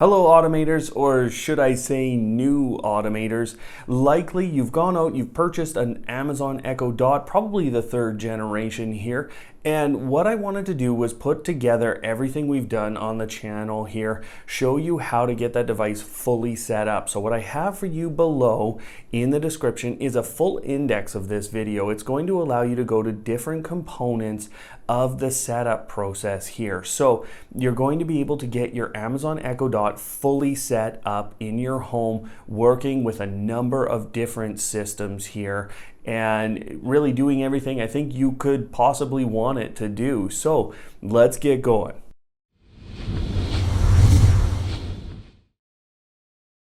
Hello automators, or should I say new automators. Likely you've gone out, you've purchased an Amazon Echo Dot, probably the third generation here. And what I wanted to do was put together everything we've done on the channel here, show you how to get that device fully set up. So what I have for you below in the description is a full index of this video. It's going to allow you to go to different components of the setup process here. So you're going to be able to get your Amazon Echo Dot fully set up in your home, working with a number of different systems here and really doing everything I think you could possibly want it to do. So let's get going.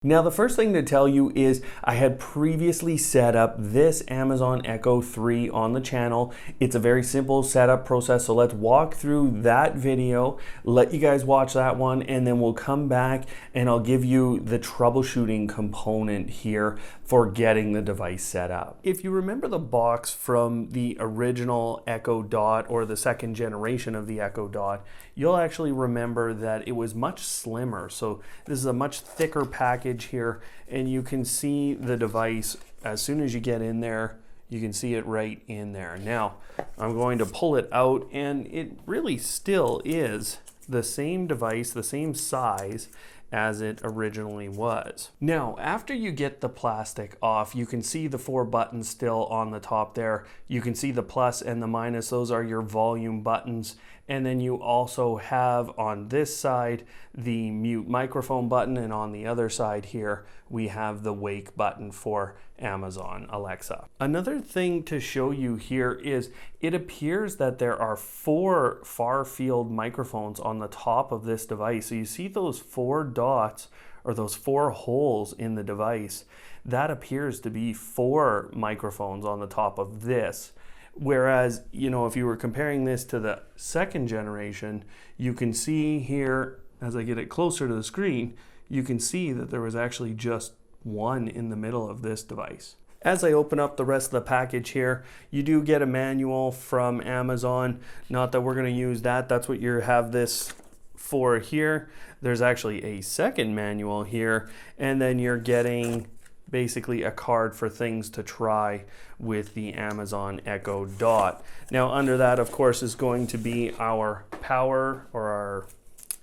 Now the first thing to tell you is I had previously set up this Amazon Echo 3 on the channel. It's a very simple setup process, so let's walk through that video, let you guys watch that one, and then we'll come back and I'll give you the troubleshooting component here for getting the device set up. If you remember the box from the original Echo Dot or the second generation of the Echo Dot, you'll actually remember that it was much slimmer. So this is a much thicker package here, and you can see the device as soon as you get in there. You can see it right in there. Now I'm going to pull it out, and it really still is the same device, the same size as it originally was. Now, after you get the plastic off, you can see the 4 buttons still on the top there. You can see the plus and the minus. Those are your volume buttons. And then you also have on this side the mute microphone button, and on the other side here we have the wake button for Amazon Alexa. Another thing to show you here is it appears that there are 4 far field microphones on the top of this device. So you see those 4 dots, or those 4 holes in the device. That appears to be 4 microphones on the top of this. Whereas, you know, if you were comparing this to the second generation, you can see here, as I get it closer to the screen, you can see that there was actually just 1 in the middle of this device. As I open up the rest of the package here, you do get a manual from Amazon. Not that we're going to use that. That's what you have this for here. There's actually a second manual here, and then you're getting basically a card for things to try with the Amazon Echo Dot. Now under that, of course, is going to be our power, or our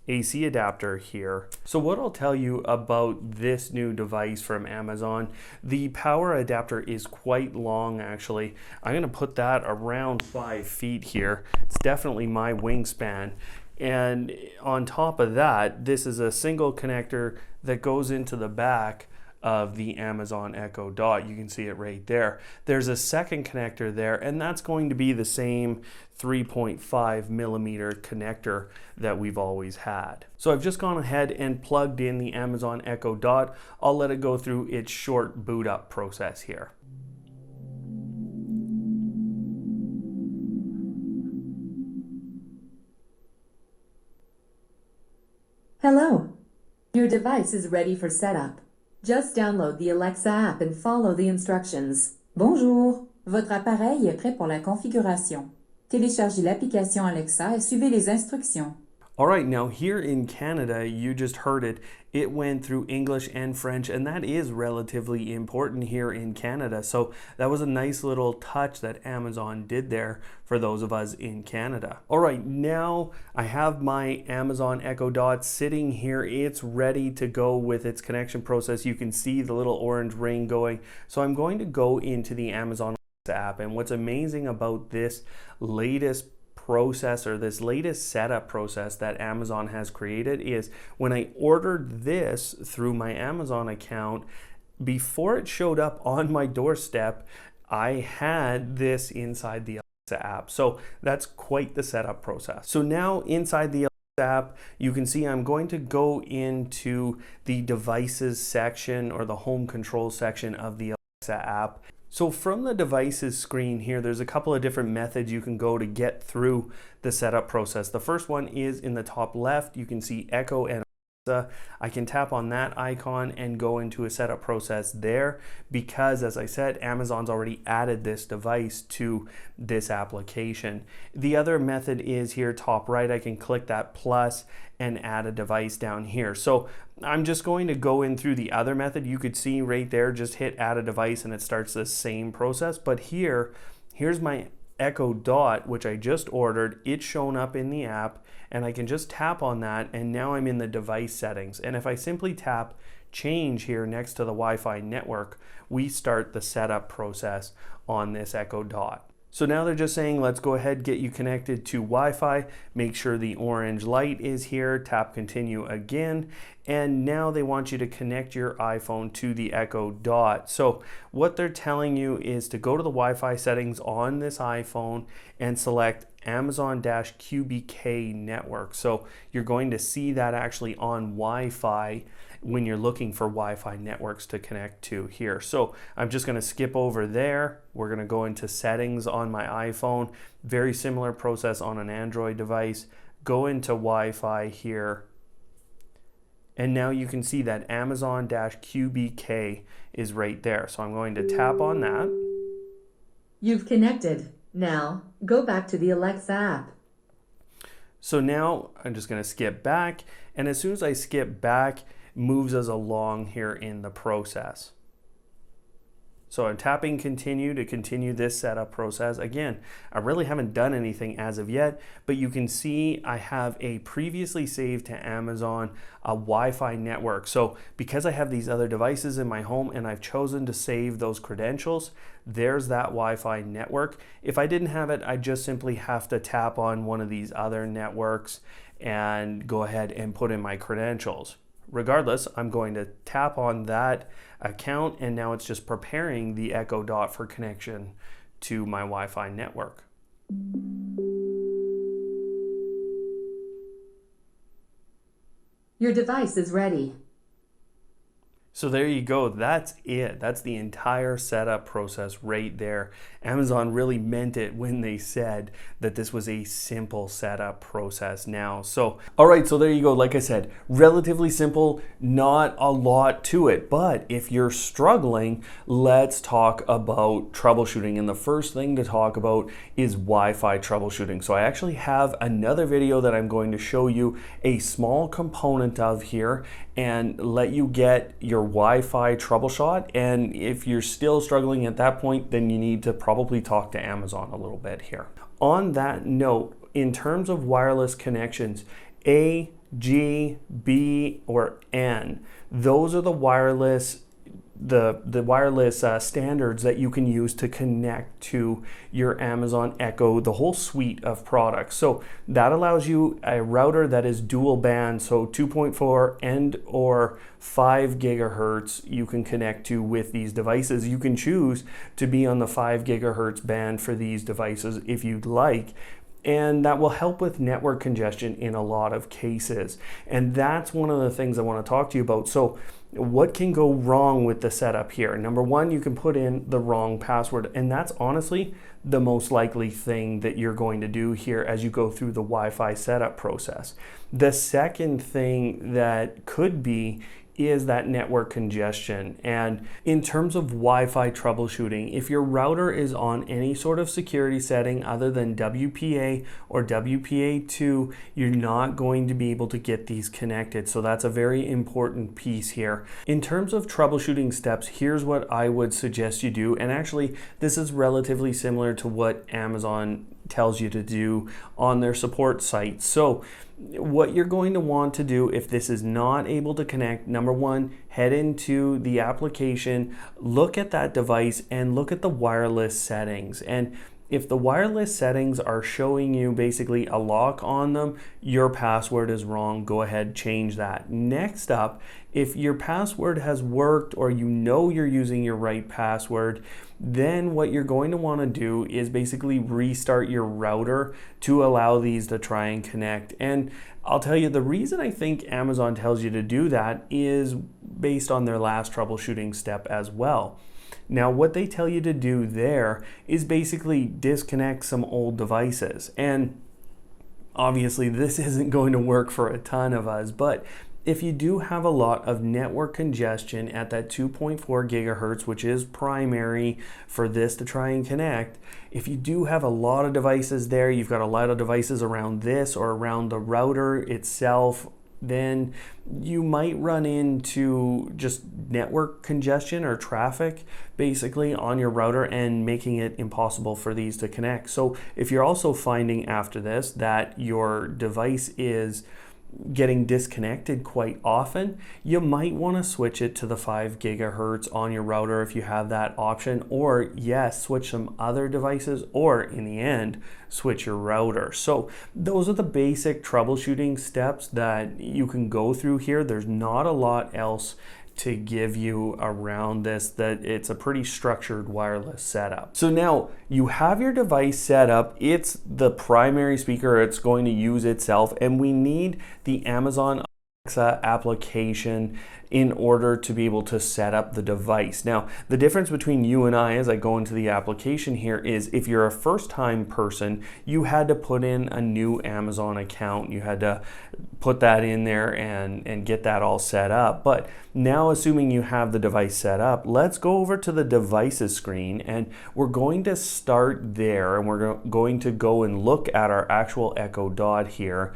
AC adapter here. So what I'll tell you about this new device from Amazon, the power adapter is quite long actually. I'm going to put that around 5 feet here. It's definitely my wingspan. And on top of that, this is a single connector that goes into the back of the Amazon Echo Dot. You can see it right there. There's a second connector there, and that's going to be the same 3.5 millimeter connector that we've always had. So I've just gone ahead and plugged in the Amazon Echo Dot. I'll let it go through its short boot up process here. Hello. Your device is ready for setup. Just download the Alexa app and follow the instructions. Bonjour. Votre appareil est prêt pour la configuration. Téléchargez l'application Alexa et suivez les instructions. All right, now here in Canada, you just heard it. It went through English and French, and that is relatively important here in Canada. So that was a nice little touch that Amazon did there for those of us in Canada. All right, now I have my Amazon Echo Dot sitting here. It's ready to go with its connection process. You can see the little orange ring going. So I'm going to go into the Amazon Alexa app, and what's amazing about this latest process, or this latest setup process that Amazon has created, is when I ordered this through my Amazon account, before it showed up on my doorstep, I had this inside the Alexa app. So that's quite the setup process. So now inside the Alexa app, you can see I'm going to go into the devices section, or the home control section of the Alexa app. So from the devices screen here, there's a couple of different methods you can go to get through the setup process. The first one is in the top left. You can see Echo and I can tap on that icon and go into a setup process there because, as I said, Amazon's already added this device to this application. The other method is here top right. I can click that plus and add a device down here. So I'm just going to go in through the other method. You could see right there, just hit add a device and it starts the same process. But here's my Echo Dot, which I just ordered. It's shown up in the app and I can just tap on that and now I'm in the device settings. And if I simply tap change here next to the Wi-Fi network, we start the setup process on this Echo Dot. So now they're just saying, let's go ahead, get you connected to Wi-Fi, make sure the orange light is here, tap continue again, and now they want you to connect your iPhone to the Echo Dot. So what they're telling you is to go to the Wi-Fi settings on this iPhone and select Amazon-QBK network. So you're going to see that actually on Wi-Fi when you're looking for Wi-Fi networks to connect to here. So I'm just going to skip over there. We're going to go into settings on my iPhone. Very similar process on an Android device. Go into Wi-Fi here. And now you can see that Amazon-QBK is right there. So I'm going to tap on that. You've connected. Now, go back to the Alexa app. So now I'm just going to skip back. And as soon as I skip back, moves us along here in the process. So I'm tapping continue to continue this setup process. Again, I really haven't done anything as of yet, but you can see I have a previously saved to Amazon a Wi-Fi network. So because I have these other devices in my home and I've chosen to save those credentials, there's that Wi-Fi network. If I didn't have it, I just simply have to tap on one of these other networks and go ahead and put in my credentials. Regardless, I'm going to tap on that account and now it's just preparing the Echo Dot for connection to my Wi-Fi network. Your device is ready. So there you go, that's it. That's the entire setup process right there. Amazon really meant it when they said that this was a simple setup process now. So, all right, so there you go. Like I said, relatively simple, not a lot to it. But if you're struggling, let's talk about troubleshooting. And the first thing to talk about is Wi-Fi troubleshooting. So I actually have another video that I'm going to show you a small component of here and let you get your Wi-Fi troubleshot. And if you're still struggling at that point, then you need to probably talk to Amazon a little bit here. On that note, in terms of wireless connections, A, G, B, or N, those are the wireless standards that you can use to connect to your Amazon Echo, the whole suite of products. So that allows you a router that is dual band, so 2.4 and or 5 gigahertz you can connect to with these devices. You can choose to be on the 5 gigahertz band for these devices if you'd like. And that will help with network congestion in a lot of cases. And that's one of the things I want to talk to you about. So what can go wrong with the setup here? Number one, you can put in the wrong password. And that's honestly the most likely thing that you're going to do here as you go through the Wi-Fi setup process. The second thing that could be is that network congestion. And in terms of Wi-Fi troubleshooting, if your router is on any sort of security setting other than WPA or WPA2, you're not going to be able to get these connected. So that's a very important piece here. In terms of troubleshooting steps, here's what I would suggest you do. And actually, this is relatively similar to what Amazon tells you to do on their support site. So what you're going to want to do if this is not able to connect, number one, head into the application, look at that device and look at the wireless settings. And if the wireless settings are showing you basically a lock on them, your password is wrong. Go ahead, change that. Next up, if your password has worked or you know you're using your right password, then what you're going to want to do is basically restart your router to allow these to try and connect. And I'll tell you, the reason I think Amazon tells you to do that is based on their last troubleshooting step as well. Now, what they tell you to do there is basically disconnect some old devices. And obviously, this isn't going to work for a ton of us, but if you do have a lot of network congestion at that 2.4 gigahertz, which is primary for this to try and connect, if you do have a lot of devices there, you've got a lot of devices around this or around the router itself, then you might run into just network congestion or traffic basically on your router and making it impossible for these to connect. So if you're also finding after this that your device is getting disconnected quite often, you might want to switch it to the 5 gigahertz on your router if you have that option, or yes, switch some other devices, or in the end, switch your router. So those are the basic troubleshooting steps that you can go through here. There's not a lot else to give you around this, that it's a pretty structured wireless setup. So now you have your device set up, it's the primary speaker, it's going to use itself, and we need the Amazon Alexa application in order to be able to set up the device. Now, the difference between you and I as I go into the application here is if you're a first-time person, you had to put in a new Amazon account. You had to put that in there and get that all set up. But now, assuming you have the device set up, let's go over to the devices screen, and we're going to start there, and we're going to go and look at our actual Echo Dot here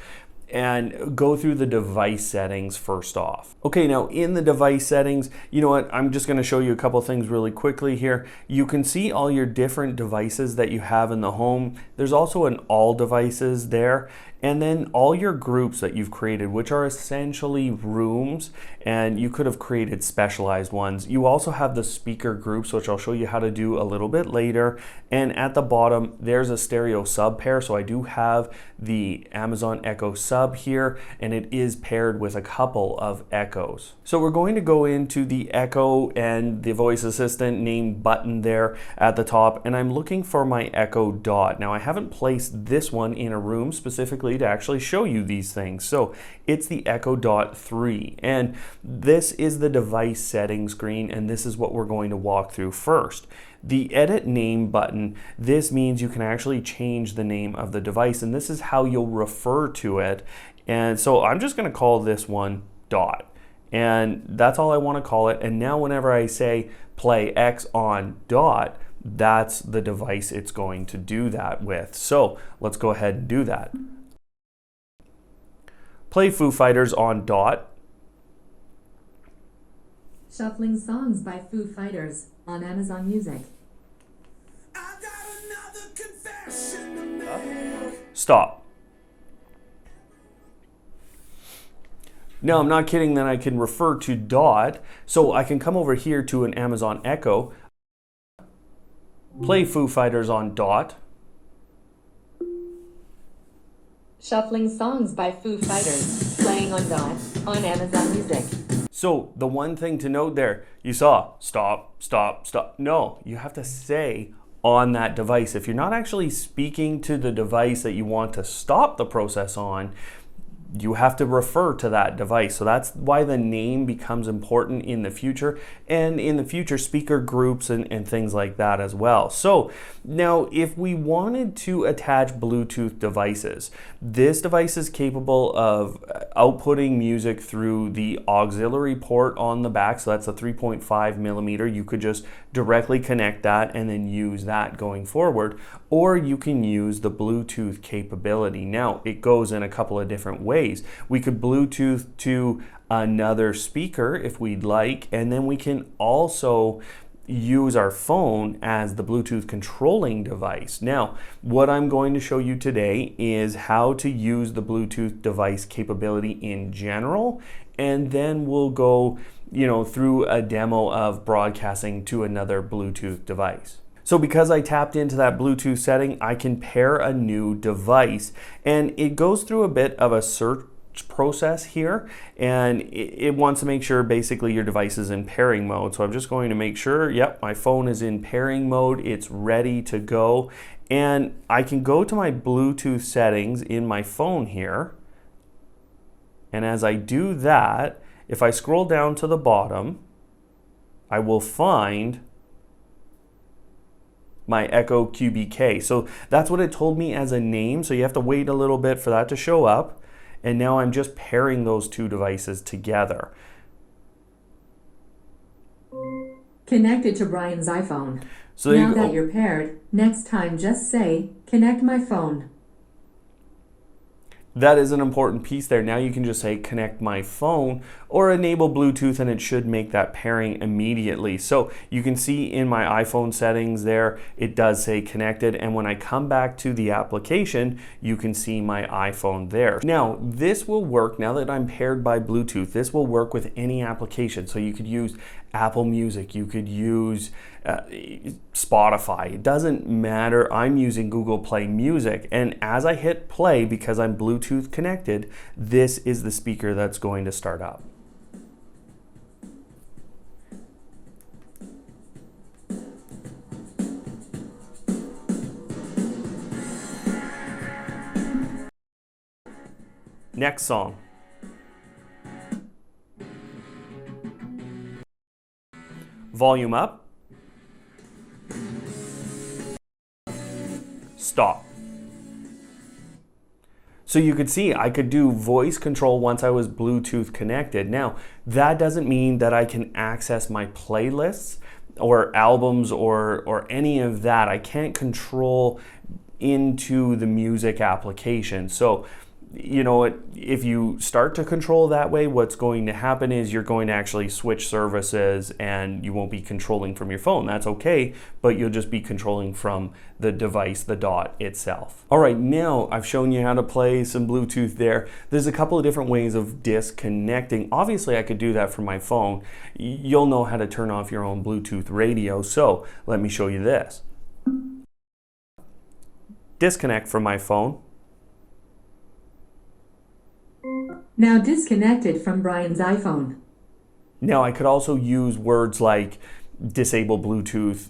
and go through the device settings first off. Okay, now in the device settings, you know what, I'm just gonna show you a couple things really quickly here. You can see all your different devices that you have in the home. There's also an all devices there, and then all your groups that you've created, which are essentially rooms, and you could have created specialized ones. You also have the speaker groups, which I'll show you how to do a little bit later. And at the bottom, there's a stereo sub pair. So I do have the Amazon Echo sub here, and it is paired with a couple of Echoes. So we're going to go into the Echo and the voice assistant name button there at the top, and I'm looking for my Echo Dot. Now I haven't placed this one in a room specifically to actually show you these things. So it's the Echo Dot 3, and this is the device settings screen, and this is what we're going to walk through first. The edit name button, this means you can actually change the name of the device, and this is how you'll refer to it. And so I'm just going to call this one Dot, and that's all I want to call it. And now whenever I say play X on Dot, that's the device it's going to do that with. So let's go ahead and do that. Play Foo Fighters on Dot. Shuffling songs by Foo Fighters on Amazon Music. I got another confession to make. Stop. Now, I'm not kidding that I can refer to Dot, so I can come over here to an Amazon Echo, play Foo Fighters on Dot. Shuffling songs by Foo Fighters playing on Dot on Amazon Music. So the one thing to note there, you saw stop, stop, stop. No, you have to say on that device. If you're not actually speaking to the device that you want to stop the process on, you have to refer to that device. So that's why the name becomes important in the future, and in the future speaker groups and things like that as well. So now if we wanted to attach Bluetooth devices, this device is capable of outputting music through the auxiliary port on the back. So that's a 3.5 millimeter. You could just directly connect that and then use that going forward, or you can use the Bluetooth capability. Now it goes in a couple of different ways. We could Bluetooth to another speaker if we'd like, and then we can also use our phone as the Bluetooth controlling device. Now, what I'm going to show you today is how to use the Bluetooth device capability in general, and then we'll go, through a demo of broadcasting to another Bluetooth device. So because I tapped into that Bluetooth setting, I can pair a new device, and it goes through a bit of a search process here, and it wants to make sure basically your device is in pairing mode. So I'm just going to make sure, yep, my phone is in pairing mode, it's ready to go, and I can go to my Bluetooth settings in my phone here, and as I do that, if I scroll down to the bottom, I will find my Echo QBK. So that's what it told me as a name, so you have to wait a little bit for that to show up. and now I'm just pairing those two devices together. Connected to Brian's iPhone. So there now you go. that you're paired, next time just say, connect my phone. That is an important piece there. Now you can just say connect my phone or enable Bluetooth, and it should make that pairing immediately. So you can see in my iPhone settings there, it does say connected. And when I come back to the application, you can see my iPhone there. Now this will work, now that I'm paired by Bluetooth, this will work with any application. So you could use Apple Music, you could use Spotify. It doesn't matter. I'm using Google Play Music, and as I hit play, because I'm Bluetooth connected, this is the speaker that's going to start up. Next song. Volume up. Stop. So you could see I could do voice control once I was Bluetooth connected. Now, that doesn't mean that I can access my playlists or albums or any of that. I can't control into the music application. So, you know, if you start to control that way, what's going to happen is you're going to actually switch services and you won't be controlling from your phone. That's okay, but you'll just be controlling from the device, the dot itself. All right, now I've shown you how to play some Bluetooth there. There's a couple of different ways of disconnecting. Obviously, I could do that from my phone. You'll know how to turn off your own Bluetooth radio, so let me show you this. Disconnect from my phone. Now disconnected from Brian's iPhone. Now I could also use words like disable Bluetooth,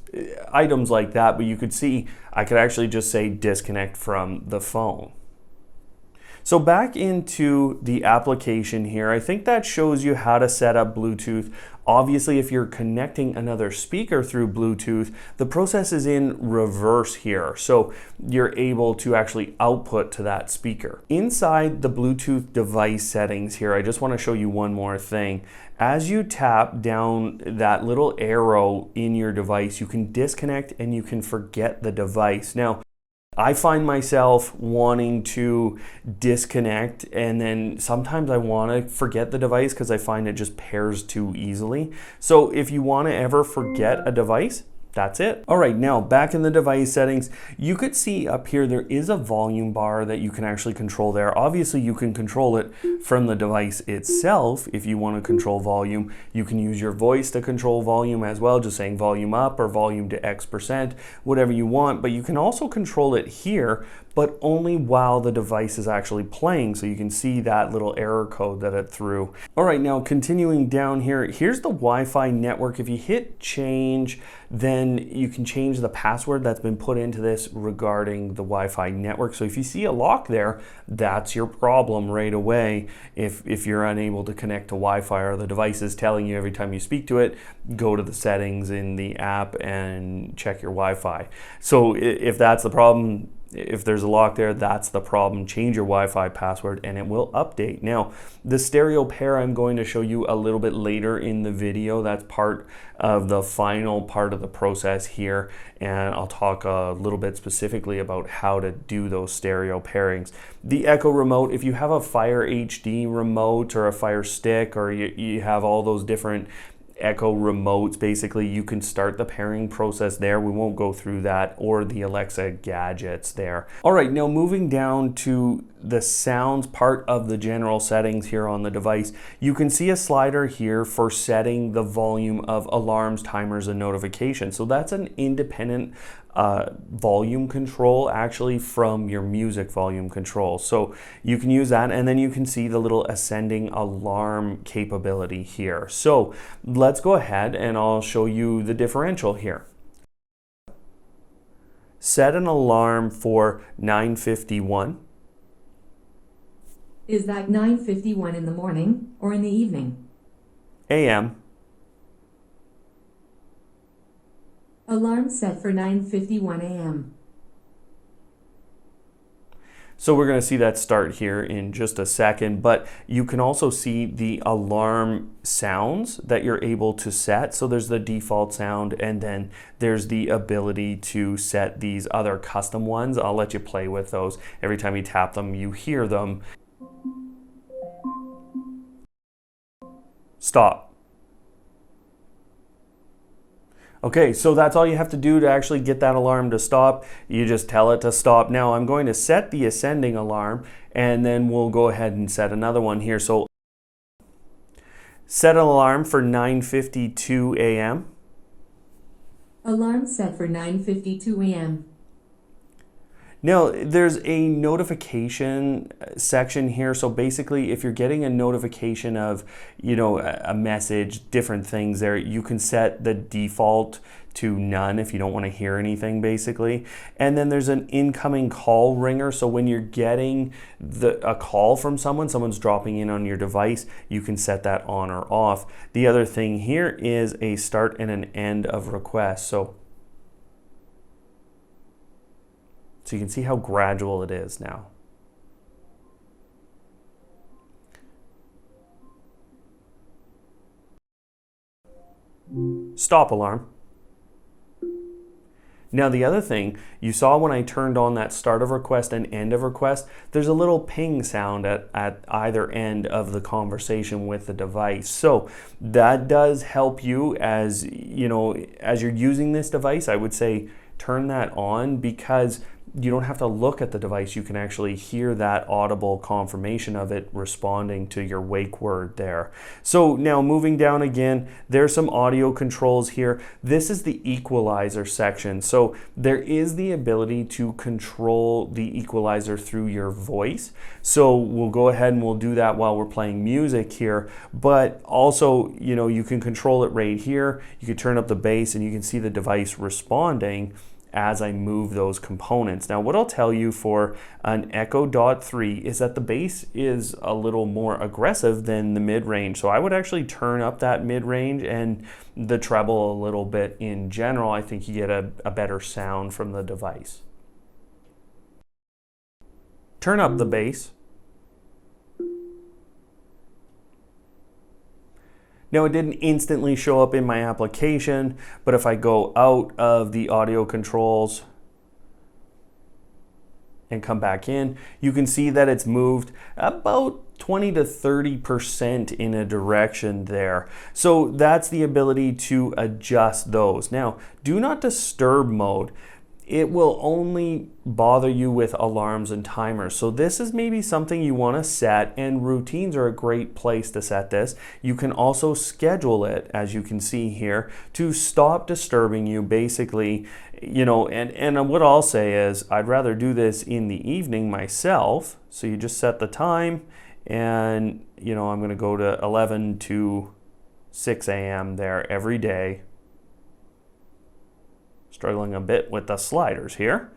items like that, but you could see I could actually just say disconnect from the phone. So back into the application here, I think that shows you how to set up Bluetooth. Obviously, if you're connecting another speaker through Bluetooth, the process is in reverse here. So you're able to actually output to that speaker. Inside the Bluetooth device settings here, I just want to show you one more thing. As you tap down that little arrow in your device, you can disconnect and you can forget the device. Now, I find myself wanting to disconnect, and then sometimes I want to forget the device because I find it just pairs too easily. So if you want to ever forget a device, that's it. All right, now back in the device settings, you could see up here there is a volume bar that you can actually control there. Obviously, you can control it from the device itself. If you want to control volume, you can use your voice to control volume as well, just saying volume up or volume to X%, whatever you want. But you can also control it here, but only while the device is actually playing. So you can see that little error code that it threw. All right, now continuing down here, here's the Wi-Fi network. If you hit change, then you can change the password that's been put into this regarding the Wi-Fi network. So if you see a lock there, that's your problem right away. If you're unable to connect to Wi-Fi or the device is telling you every time you speak to it, go to the settings in the app and check your Wi-Fi. So if that's the problem, if there's a lock there, that's the problem. Change your Wi-Fi password and it will update. Now, the stereo pair I'm going to show you a little bit later in the video. That's part of the final part of the process here, and I'll talk a little bit specifically about how to do those stereo pairings. The Echo remote, if you have a Fire HD remote or a Fire Stick, or you have all those different Echo remotes, basically you can start the pairing process there. We won't go through that, or the Alexa gadgets there. All right, now moving down to the sounds part of the general settings here on the device, you can see a slider here for setting the volume of alarms, timers, and notifications. So that's an independent volume control actually from your music volume control. So you can use that, and then you can see the little ascending alarm capability here. So let's go ahead and I'll show you the differential here. Set an alarm for 9:51. Is that 9:51 in the morning or in the evening? AM. Alarm set for 9:51 a.m. So we're going to see that start here in just a second, but you can also see the alarm sounds that you're able to set. So there's the default sound, and then there's the ability to set these other custom ones. I'll let you play with those. Every time you tap them, you hear them. Stop. Okay, so that's all you have to do to actually get that alarm to stop. You just tell it to stop. Now I'm going to set the ascending alarm, and then we'll go ahead and set another one here. So set an alarm for 9:52 a.m. Alarm set for 9:52 a.m. Now, there's a notification section here. So basically, if you're getting a notification of, a message, different things there, you can set the default to none if you don't want to hear anything, basically. And then there's an incoming call ringer. So when you're getting a call from someone's dropping in on your device, you can set that on or off. The other thing here is a start and an end of request. So you can see how gradual it is now. Stop alarm. Now the other thing, you saw when I turned on that start of request and end of request, there's a little ping sound at either end of the conversation with the device. So that does help you as you're using this device. I would say turn that on, because you don't have to look at the device. You can actually hear that audible confirmation of it responding to your wake word there. So now moving down again, there's some audio controls here. This is the equalizer section. So there is the ability to control the equalizer through your voice. So we'll go ahead and we'll do that while we're playing music here. But also, you can control it right here. You can turn up the bass and you can see the device responding as I move those components. Now what I'll tell you for an Echo Dot 3 is that the bass is a little more aggressive than the mid-range. So I would actually turn up that mid-range and the treble a little bit in general. I think you get a better sound from the device. Turn up the bass. Now it didn't instantly show up in my application, but if I go out of the audio controls and come back in, you can see that it's moved about 20 to 30% in a direction there. So that's the ability to adjust those. Now, do not disturb mode. It will only bother you with alarms and timers. So this is maybe something you want to set, and routines are a great place to set this. You can also schedule it, as you can see here, to stop disturbing you, basically, and what I'll say is I'd rather do this in the evening myself. So you just set the time, and I'm going to go to 11 to 6 a.m. there every day. Struggling a bit with the sliders here.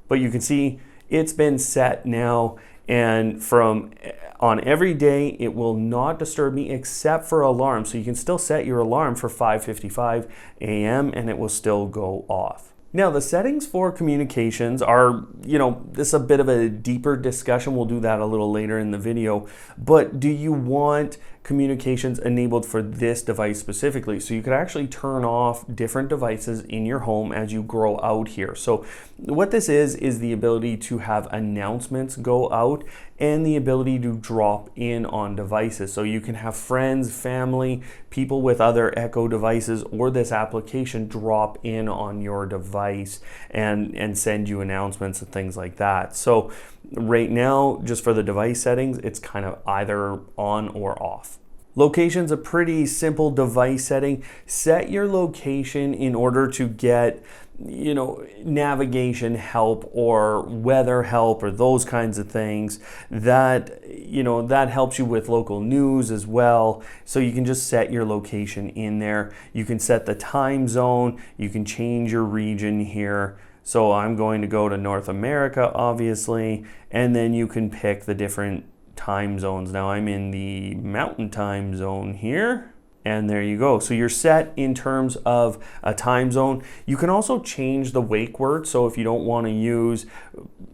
But you can see it's been set now, and on every day it will not disturb me except for alarms. So you can still set your alarm for 5:55 a.m. and it will still go off. Now the settings for communications are, this is a bit of a deeper discussion. We'll do that a little later in the video. But do you want communications enabled for this device specifically? So you could actually turn off different devices in your home as you grow out here. So what this is the ability to have announcements go out and the ability to drop in on devices. So you can have friends, family, people with other Echo devices or this application drop in on your device and send you announcements and things like that. So right now, just for the device settings, it's kind of either on or off. Location's a pretty simple device setting. Set your location in order to get navigation help or weather help or those kinds of things. That helps you with local news as well. So you can just set your location in there. You can set the time zone. You can change your region here. So I'm going to go to North America, obviously, and then you can pick the different time zones. Now I'm in the mountain time zone here. And there you go. So you're set in terms of a time zone. You can also change the wake word. So if you don't want to use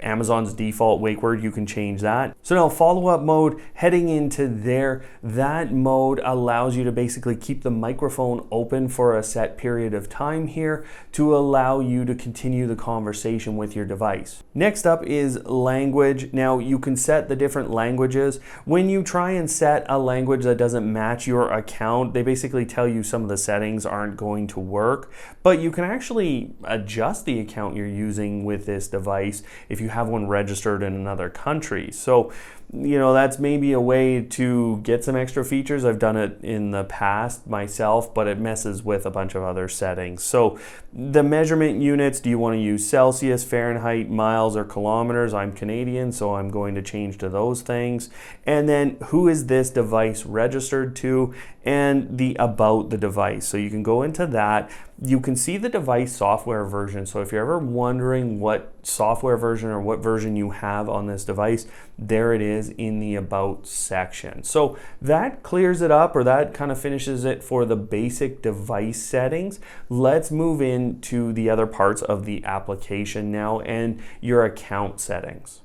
Amazon's default wake word, you can change that. So now follow-up mode, heading into there, that mode allows you to basically keep the microphone open for a set period of time here to allow you to continue the conversation with your device. Next up is language. Now you can set the different languages. When you try and set a language that doesn't match your account, they basically tell you some of the settings aren't going to work, but you can actually adjust the account you're using with this device if you have one registered in another country. So, you know, that's maybe a way to get some extra features. I've done it in the past myself, but it messes with a bunch of other settings. So the measurement units, do you want to use Celsius, Fahrenheit, miles, or kilometers? I'm Canadian, so I'm going to change to those things. And then who is this device registered to, and the about the device. So you can go into that. You can see the device software version. So if you're ever wondering what software version or what version you have on this device, there it is in the about section. So that clears it up, or that kind of finishes it for the basic device settings. Let's move into the other parts of the application now and your account settings.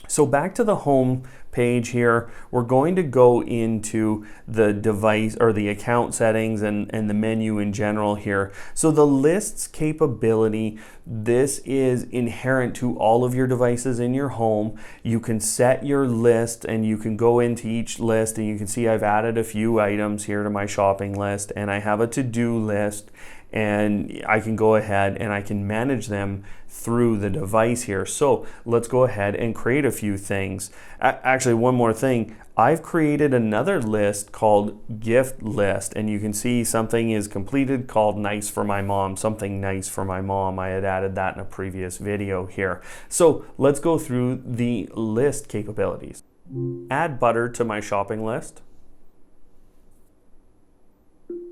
So back to the home page here, we're going to go into the device or the account settings and the menu in general here. So the lists capability, this is inherent to all of your devices in your home. You can set your list and you can go into each list, and you can see I've added a few items here to my shopping list, and I have a to-do list, and I can go ahead and I can manage them through the device here. So let's go ahead and create a few things. Actually, one more thing. I've created another list called gift list, and you can see something is completed called nice for my mom, something nice for my mom. I had added that in a previous video here. So let's go through the list capabilities. Add butter to my shopping list.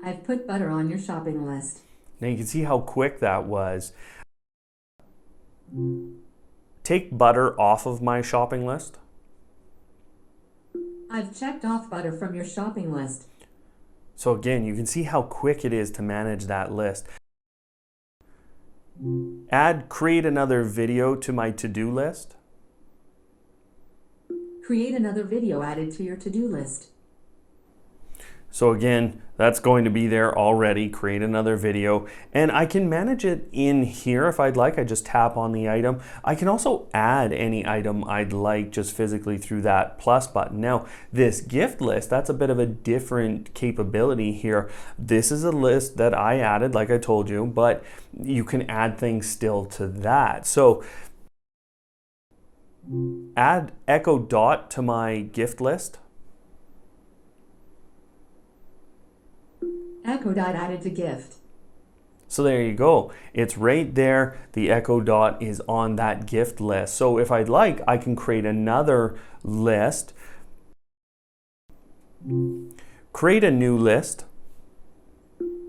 I've put butter on your shopping list. Now you can see how quick that was. Take butter off of my shopping list. I've checked off butter from your shopping list. So again, you can see how quick it is to manage that list. Create another video to my to-do list. Create another video added to your to-do list. So again, that's going to be there already. Create another video, and I can manage it in here if I'd like. I just tap on the item. I can also add any item I'd like just physically through that plus button. Now, this gift list, that's a bit of a different capability here. This is a list that I added, like I told you, but you can add things still to that. So add Echo Dot to my gift list. Echo Dot added to gift. So there you go. It's right there. The Echo Dot is on that gift list. So if I'd like, I can create another list. Create a new list.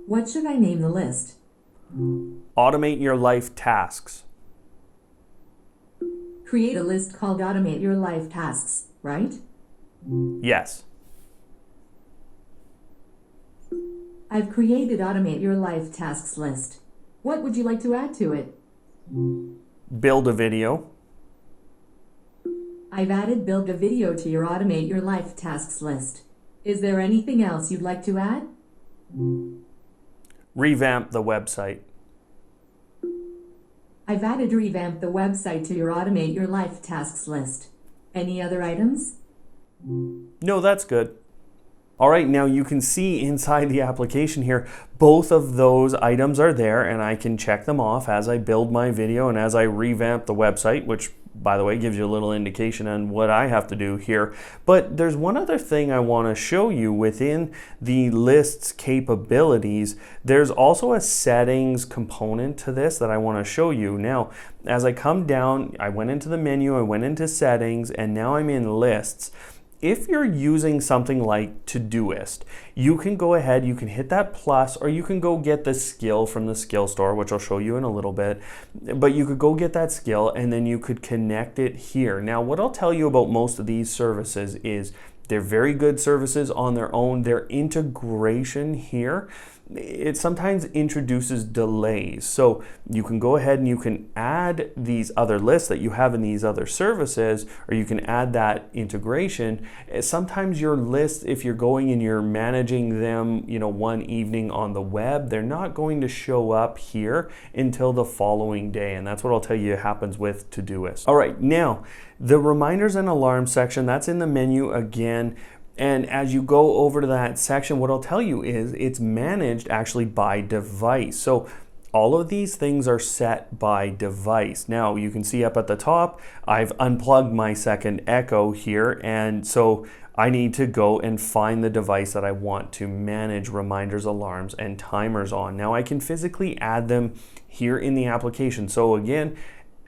What should I name the list? Automate your life tasks. Create a list called Automate Your Life Tasks, right? Yes. I've created Automate Your Life Tasks list. What would you like to add to it? Build a video. I've added Build a Video to your Automate Your Life Tasks list. Is there anything else you'd like to add? Revamp the website. I've added Revamp the website to your Automate Your Life Tasks list. Any other items? No, that's good. All right, now you can see inside the application here, both of those items are there, and I can check them off as I build my video and as I revamp the website, which, by the way, gives you a little indication on what I have to do here. But there's one other thing I want to show you within the list's capabilities. There's also a settings component to this that I want to show you. Now, as I come down, I went into the menu, I went into settings, and now I'm in lists. If you're using something like Todoist, you can go ahead, you can hit that plus, or you can go get the skill from the skill store, which I'll show you in a little bit. But you could go get that skill and then you could connect it here. Now, what I'll tell you about most of these services is They're very good services on their own. Their integration here, it sometimes introduces delays. So you can go ahead and you can add these other lists that you have in these other services, or you can add that integration. Sometimes your lists, if you're going and you're managing them, one evening on the web, they're not going to show up here until the following day. And that's what I'll tell you happens with Todoist. All right, now the reminders and alarms section, that's in the menu again. And as you go over to that section, what I'll tell you is it's managed actually by device. So all of these things are set by device. Now you can see up at the top, I've unplugged my second Echo here. And so I need to go and find the device that I want to manage reminders, alarms, and timers on. Now I can physically add them here in the application. So again,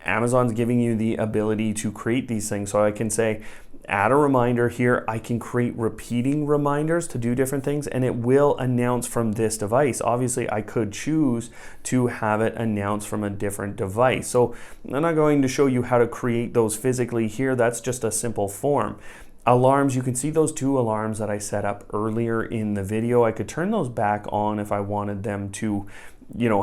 Amazon's giving you the ability to create these things. So I can say, add a reminder here. I can create repeating reminders to do different things, and it will announce from this device. Obviously, I could choose to have it announce from a different device. So I'm not going to show you how to create those physically here. That's just a simple form. Alarms, you can see those two alarms that I set up earlier in the video. I could turn those back on if I wanted them to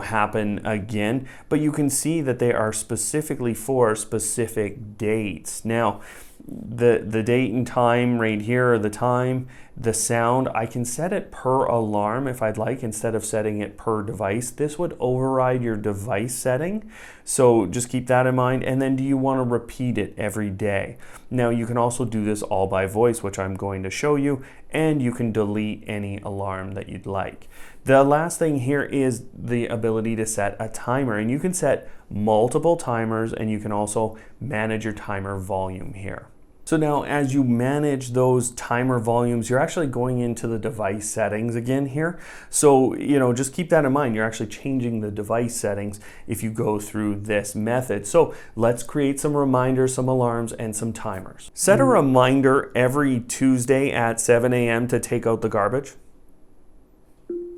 happen again, but you can see that they are specifically for specific dates. Now, the date and time right here, or the time, the sound, I can set it per alarm if I'd like, instead of setting it per device. This would override your device setting, so just keep that in mind. And then, do you want to repeat it every day? Now, you can also do this all by voice, which I'm going to show you, and you can delete any alarm that you'd like. The last thing here is the ability to set a timer, and you can set multiple timers, and you can also manage your timer volume here. So now as you manage those timer volumes, you're actually going into the device settings again here. So, just keep that in mind. You're actually changing the device settings if you go through this method. So let's create some reminders, some alarms, and some timers. Set a reminder every Tuesday at 7 a.m. to take out the garbage.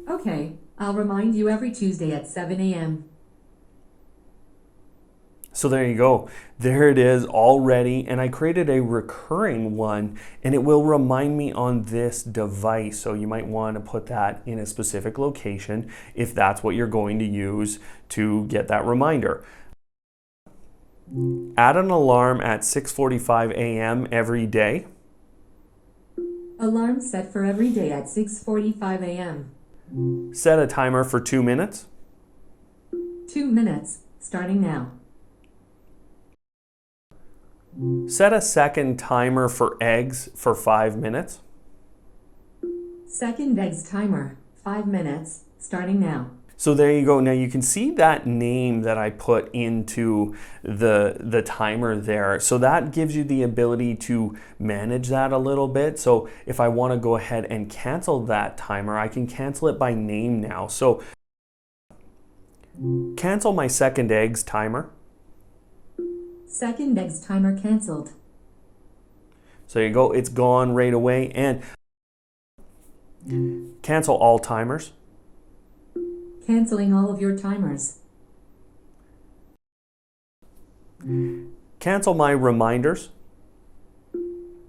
Okay, I'll remind you every Tuesday at 7 a.m. So there you go. There it is already, and I created a recurring one, and it will remind me on this device. So you might want to put that in a specific location if that's what you're going to use to get that reminder. Add an alarm at 6:45 a.m. every day. Alarm set for every day at 6:45 a.m. Set a timer for 2 minutes. 2 minutes, starting now. Set a second timer for eggs for 5 minutes. Second eggs timer, 5 minutes, starting now. So there you go. Now you can see that name that I put into the timer there. So that gives you the ability to manage that a little bit. So if I want to go ahead and cancel that timer, I can cancel it by name now. So cancel my second eggs timer. Second eggs timer canceled. So there you go. It's gone right away. And cancel all timers. Canceling all of your timers. Cancel my reminders.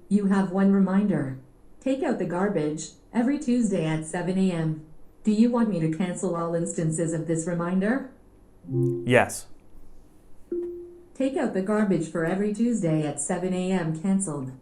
You have one reminder. Take out the garbage every Tuesday at 7 a.m. Do you want me to cancel all instances of this reminder? Yes. Take out the garbage for every Tuesday at 7 a.m. canceled.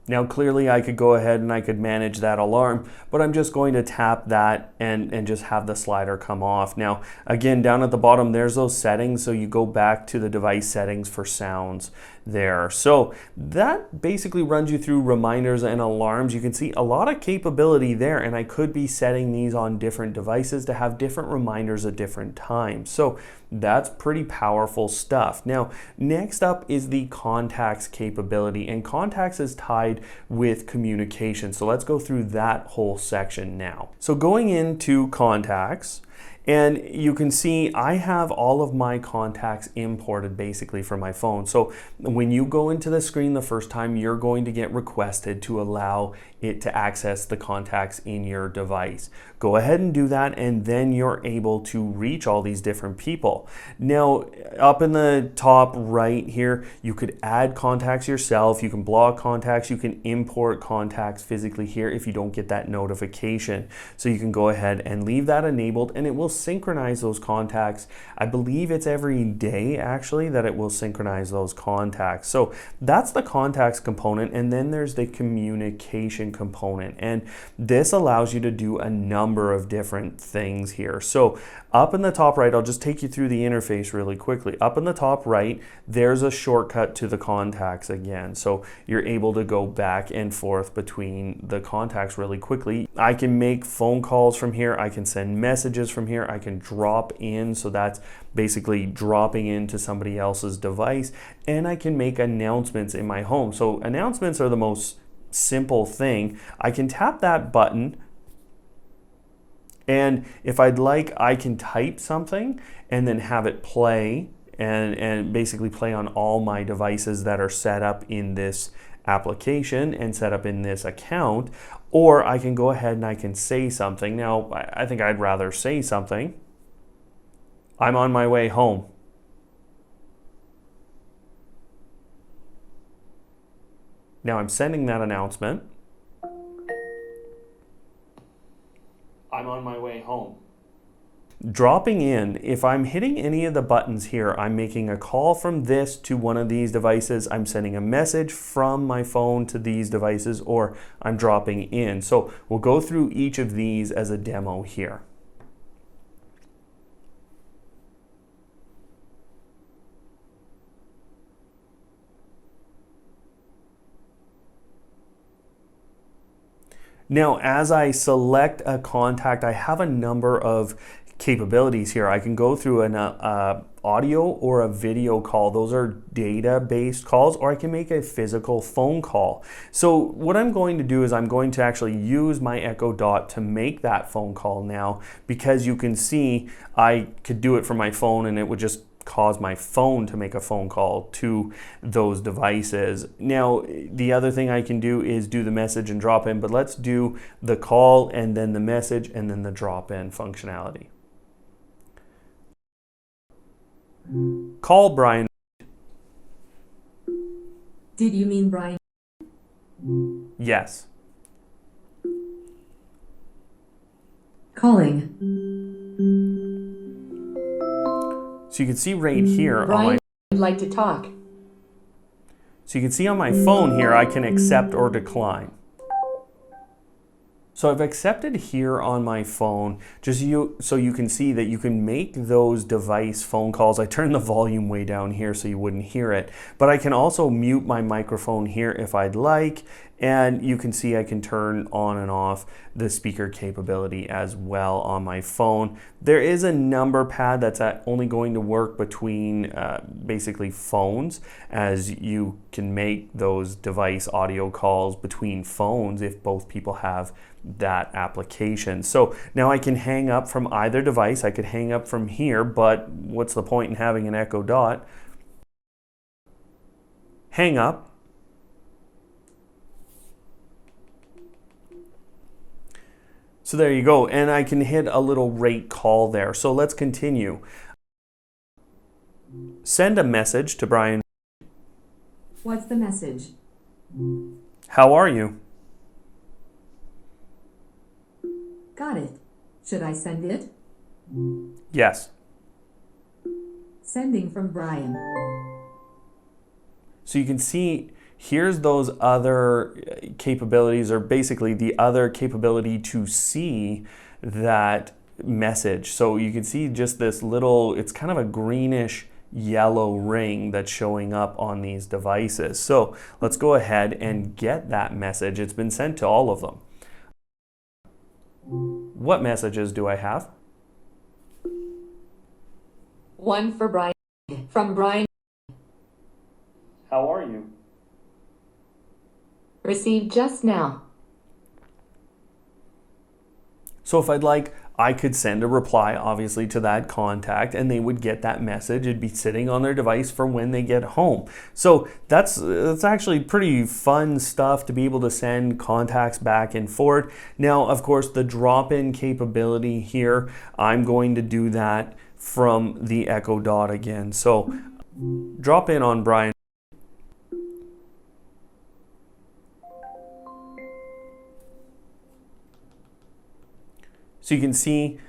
Now clearly I could go ahead and I could manage that alarm, but I'm just going to tap that and just have the slider come off. Now again, down at the bottom there's those settings, so you go back to the device settings for sounds there. So that basically runs you through reminders and alarms. You can see a lot of capability there, and I could be setting these on different devices to have different reminders at different times. So that's pretty powerful stuff. Now, next up is the contacts capability, and contacts is tied with communication. So let's go through that whole section now. So going into contacts, And you can see I have all of my contacts imported basically from my phone. So when you go into the screen the first time, you're going to get requested to allow it to access the contacts in your device. Go ahead and do that, and then you're able to reach all these different people. Now, up in the top right here, you could add contacts yourself, you can block contacts, you can import contacts physically here if you don't get that notification. So you can go ahead and leave that enabled, and it will synchronize those contacts. I believe it's every day actually that it will synchronize those contacts. So that's the contacts component, and then there's the communication component, and this allows you to do a number of different things here. So up in the top right, I'll just take you through the interface really quickly. Up in the top right, there's a shortcut to the contacts again. So you're able to go back and forth between the contacts really quickly. I can make phone calls from here. I can send messages from here. I can drop in. So that's basically dropping into somebody else's device. And I can make announcements in my home. So announcements are the most simple thing. I can tap that button, and if I'd like, I can type something and then have it play and basically play on all my devices that are set up in this application and set up in this account. Or I can go ahead and I can say something. Now, I think I'd rather say something. I'm on my way home. Now I'm sending that announcement. I'm on my way home. Dropping in, if I'm hitting any of the buttons here, I'm making a call from this to one of these devices, I'm sending a message from my phone to these devices, or I'm dropping in. So we'll go through each of these as a demo here. Now, as I select a contact, I have a number of capabilities here. I can go through an audio or a video call. Those are data-based calls, or I can make a physical phone call. So what I'm going to do is I'm going to actually use my Echo Dot to make that phone call now, because you can see I could do it from my phone and it would just cause my phone to make a phone call to those devices. Now, the other thing I can do is do the message and drop in, but let's do the call and then the message and then the drop in functionality. Call Brian. Did you mean Brian? Yes. Calling. So you can see right here Brian would like to talk. So you can see on my phone here, I can accept or decline. So I've accepted here on my phone, just so you can see that you can make those device phone calls. I turned the volume way down here so you wouldn't hear it, but I can also mute my microphone here if I'd like. And you can see I can turn on and off the speaker capability as well on my phone. There is a number pad that's only going to work between basically phones, as you can make those device audio calls between phones if both people have that application. So now I can hang up from either device. I could hang up from here, but what's the point in having an Echo Dot? Hang up. So there you go, and I can hit a little rate call there. So let's continue. Send a message to Brian. What's the message? How are you? Got it. Should I send it? Yes. Sending from Brian. So you can see here's those other capabilities, or basically the other capability to see that message. So you can see just this little, it's kind of a greenish yellow ring that's showing up on these devices. So let's go ahead and get that message. It's been sent to all of them. What messages do I have? One for Brian. From Brian. How are you? Received just now. So if I'd like, I could send a reply, obviously, to that contact, and they would get that message. It'd be sitting on their device for when they get home. So that's actually pretty fun stuff to be able to send contacts back and forth. Now, of course, the drop-in capability here, I'm going to do that from the Echo Dot again. So drop in on Brian. So you can see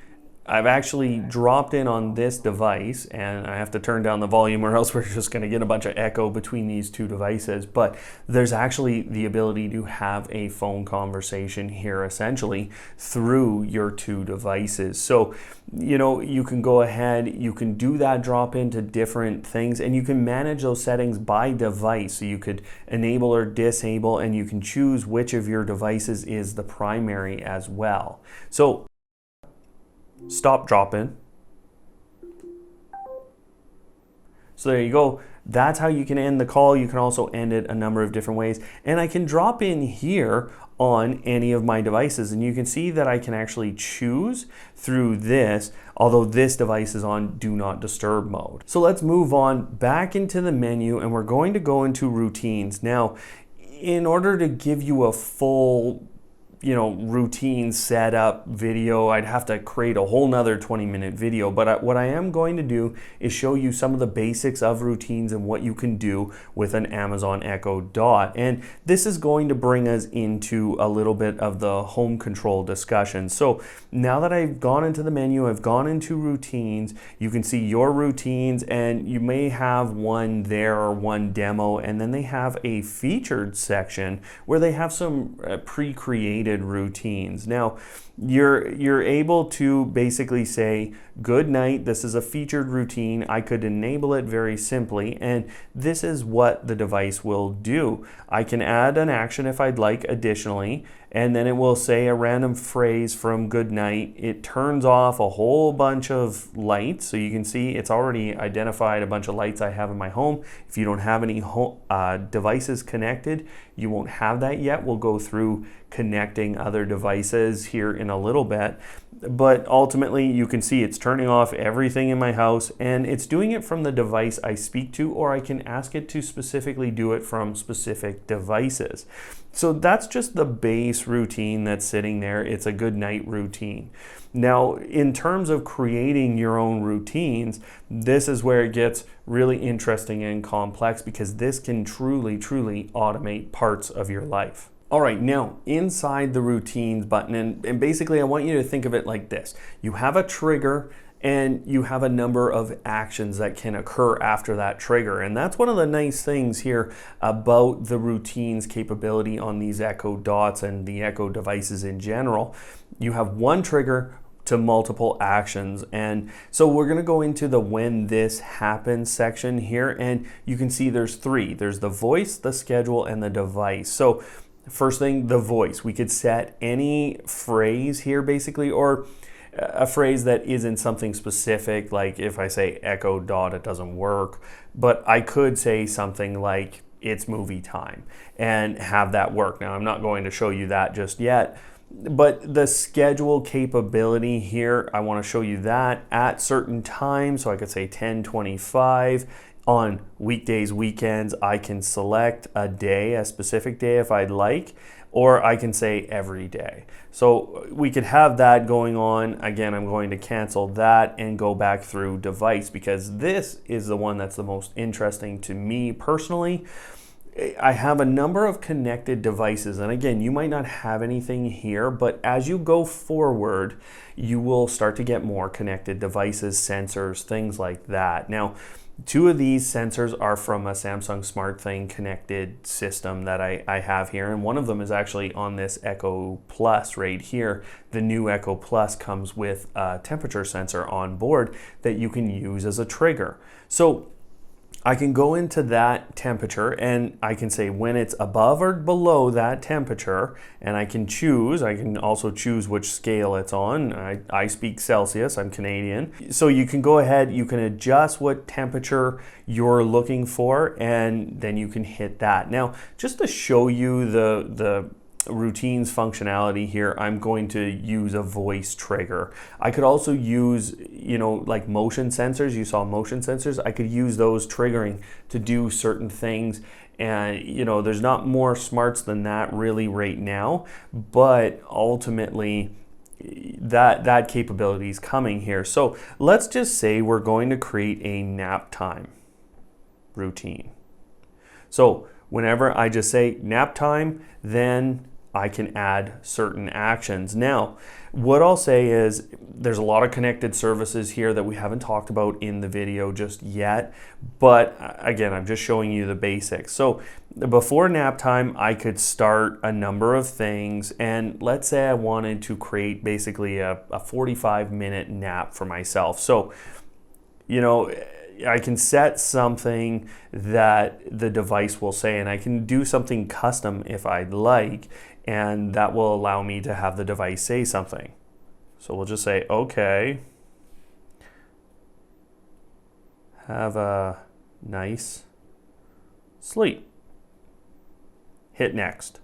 I've actually dropped in on this device, and I have to turn down the volume or else we're just going to get a bunch of echo between these two devices. But there's actually the ability to have a phone conversation here essentially through your two devices. So, you know, you can go ahead, you can do that drop into different things, and you can manage those settings by device. So you could enable or disable, and you can choose which of your devices is the primary as well. So stop drop-in. So there you go. That's how you can end the call. You can also end it a number of different ways. And I can drop in here on any of my devices, and you can see that I can actually choose through this, although this device is on do not disturb mode. So let's move on back into the menu, and we're going to go into routines. Now, in order to give you a full routine setup video, I'd have to create a whole nother 20-minute video. But what I am going to do is show you some of the basics of routines and what you can do with an Amazon Echo Dot. And this is going to bring us into a little bit of the home control discussion. So now that I've gone into the menu, I've gone into routines, you can see your routines, and you may have one there or one demo, and then they have a featured section where they have some pre-created routines. Now, you're able to basically say, good night, this is a featured routine. I could enable it very simply, and this is what the device will do. I can add an action if I'd like additionally, and then it will say a random phrase from good night. It turns off a whole bunch of lights, so you can see it's already identified a bunch of lights I have in my home. If you don't have any devices connected, you won't have that yet. We'll go through connecting other devices here in a little bit, but ultimately you can see it's turning off everything in my house, and it's doing it from the device I speak to, or I can ask it to specifically do it from specific devices. So that's just the base routine that's sitting there. It's a good night routine. Now, in terms of creating your own routines, this is where it gets really interesting and complex, because this can truly automate parts of your life. All right, now inside the routines button, and basically I want you to think of it like this. You have a trigger, and you have a number of actions that can occur after that trigger. And that's one of the nice things here about the routines capability on these Echo Dots and the Echo devices in general. You have one trigger to multiple actions. And so we're going to go into the when this happens section here, and you can see there's three. There's the voice, the schedule, and the device. So first thing, the voice. We could set any phrase here basically, or a phrase that isn't something specific. Like if I say Echo Dot, it doesn't work, but I could say something like it's movie time and have that work. Now, I'm not going to show you that just yet, but the schedule capability here, I want to show you that at certain times. So I could say 10:25. On weekdays, weekends, I can select a day, a specific day if I'd like, or I can say every day. So we could have that going on. Again, I'm going to cancel that and go back through device, because this is the one that's the most interesting to me personally. I have a number of connected devices, and again, you might not have anything here, but as you go forward, you will start to get more connected devices, sensors, things like that. Now, two of these sensors are from a Samsung SmartThing connected system that I have here, and one of them is actually on this Echo Plus right here. The new Echo Plus comes with a temperature sensor on board that you can use as a trigger. So I can go into that temperature, and I can say when it's above or below that temperature, and I can also choose which scale it's on. I speak Celsius, I'm Canadian. So you can go ahead, you can adjust what temperature you're looking for, and then you can hit that. Now, just to show you the routines functionality here, I'm going to use a voice trigger. I could also use, like motion sensors. You saw motion sensors. I could use those triggering to do certain things. And, there's not more smarts than that really right now, but ultimately that capability is coming here. So let's just say we're going to create a nap time routine. So whenever I just say nap time, then I can add certain actions. Now, what I'll say is there's a lot of connected services here that we haven't talked about in the video just yet, but again, I'm just showing you the basics. So before nap time, I could start a number of things, and let's say I wanted to create basically a 45-minute nap for myself. So, I can set something that the device will say, and I can do something custom if I'd like, and that will allow me to have the device say something. So we'll just say, okay, have a nice sleep. Hit next.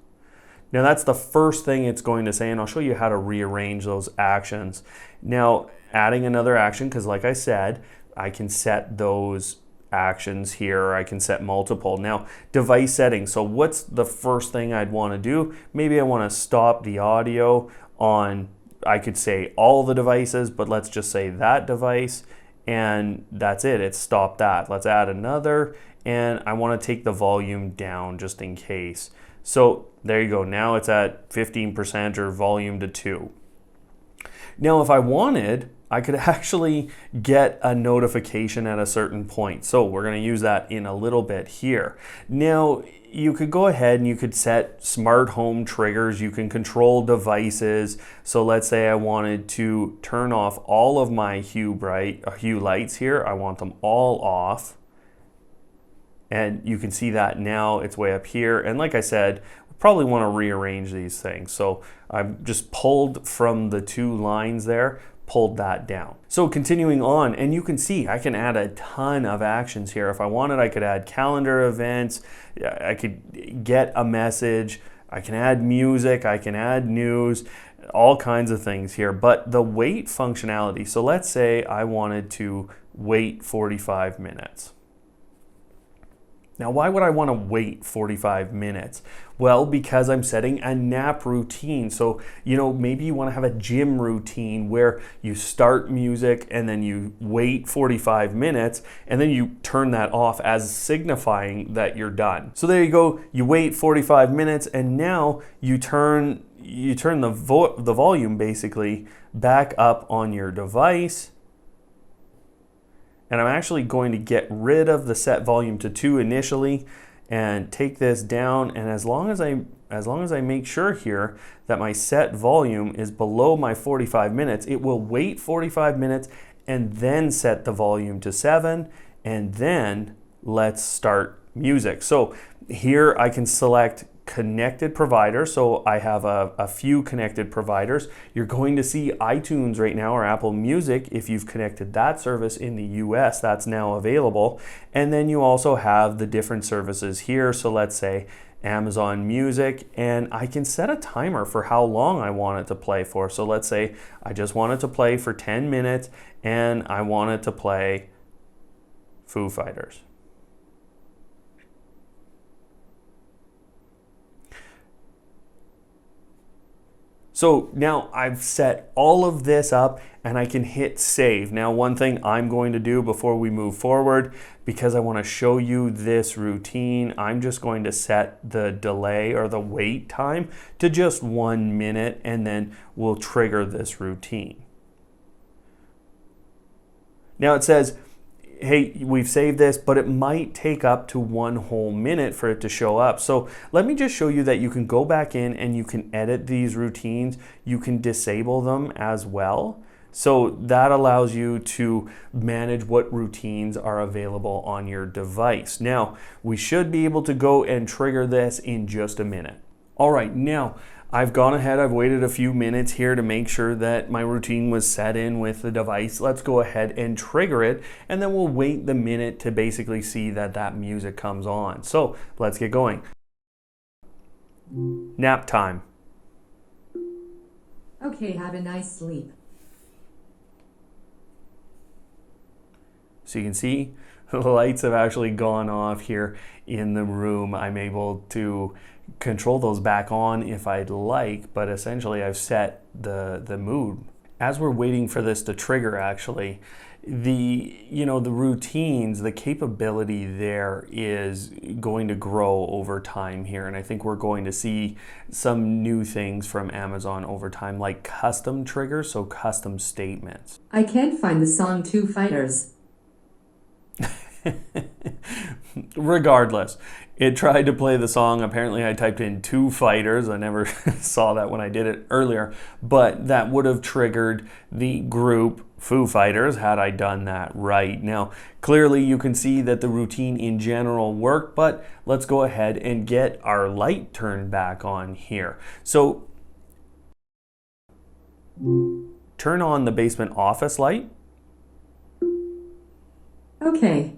Now that's the first thing it's going to say, and I'll show you how to rearrange those actions. Now, adding another action, because like I said, I can set those actions here, or I can set multiple. Now, device settings. So what's the first thing I'd want to do? Maybe I want to stop the audio on, I could say all the devices, but let's just say that device, and that's it. It's stopped that. Let's add another, and I want to take the volume down just in case. So there you go. Now it's at 15% or volume to 2. Now, if I wanted, I could actually get a notification at a certain point. So we're going to use that in a little bit here. Now, you could go ahead and you could set smart home triggers. You can control devices. So let's say I wanted to turn off all of my hue lights here. I want them all off. And you can see that now it's way up here. And like I said, we probably want to rearrange these things. So I've just pulled from the 2 lines there, pulled that down. So continuing on, and you can see I can add a ton of actions here. If I wanted, I could add calendar events, I could get a message, I can add music, I can add news, all kinds of things here. But the wait functionality, so let's say I wanted to wait 45 minutes. Now, why would I want to wait 45 minutes? Well, because I'm setting a nap routine. So, maybe you want to have a gym routine where you start music and then you wait 45 minutes and then you turn that off as signifying that you're done. So there you go. You wait 45 minutes and now you turn the volume basically back up on your device. And I'm actually going to get rid of the set volume to 2 initially and take this down. And as long as I make sure here that my set volume is below my 45 minutes, it will wait 45 minutes and then set the volume to 7, and then let's start music. So here I can select connected provider. So I have a few connected providers. You're going to see iTunes right now, or Apple Music. If you've connected that service in the US, that's now available. And then you also have the different services here. So let's say Amazon Music, and I can set a timer for how long I want it to play for. So let's say I just want it to play for 10 minutes and I want it to play Foo Fighters. So now I've set all of this up and I can hit save. Now, one thing I'm going to do before we move forward, because I want to show you this routine, I'm just going to set the delay or the wait time to just 1 minute, and then we'll trigger this routine. Now it says, hey, we've saved this, but it might take up to 1 whole minute for it to show up. So let me just show you that you can go back in and you can edit these routines. You can disable them as well. So that allows you to manage what routines are available on your device. Now, we should be able to go and trigger this in just a minute. All right, now I've gone ahead, I've waited a few minutes here to make sure that my routine was set in with the device. Let's go ahead and trigger it, and then we'll wait the minute to basically see that that music comes on. So let's get going. Nap time. Okay, have a nice sleep. So you can see the lights have actually gone off here in the room. I'm able to control those back on if I'd like, but essentially I've set the mood. As we're waiting for this to trigger, actually, the routines, the capability there is going to grow over time here, and I think we're going to see some new things from Amazon over time, like custom triggers, so custom statements. I can't find the song Two Fighters. Regardless, it tried to play the song. Apparently I typed in Two Fighters. I never saw that when I did it earlier, but that would have triggered the group Foo Fighters had I done that right. Now, clearly you can see that the routine in general worked, but let's go ahead and get our light turned back on here. So turn on the basement office light. Okay.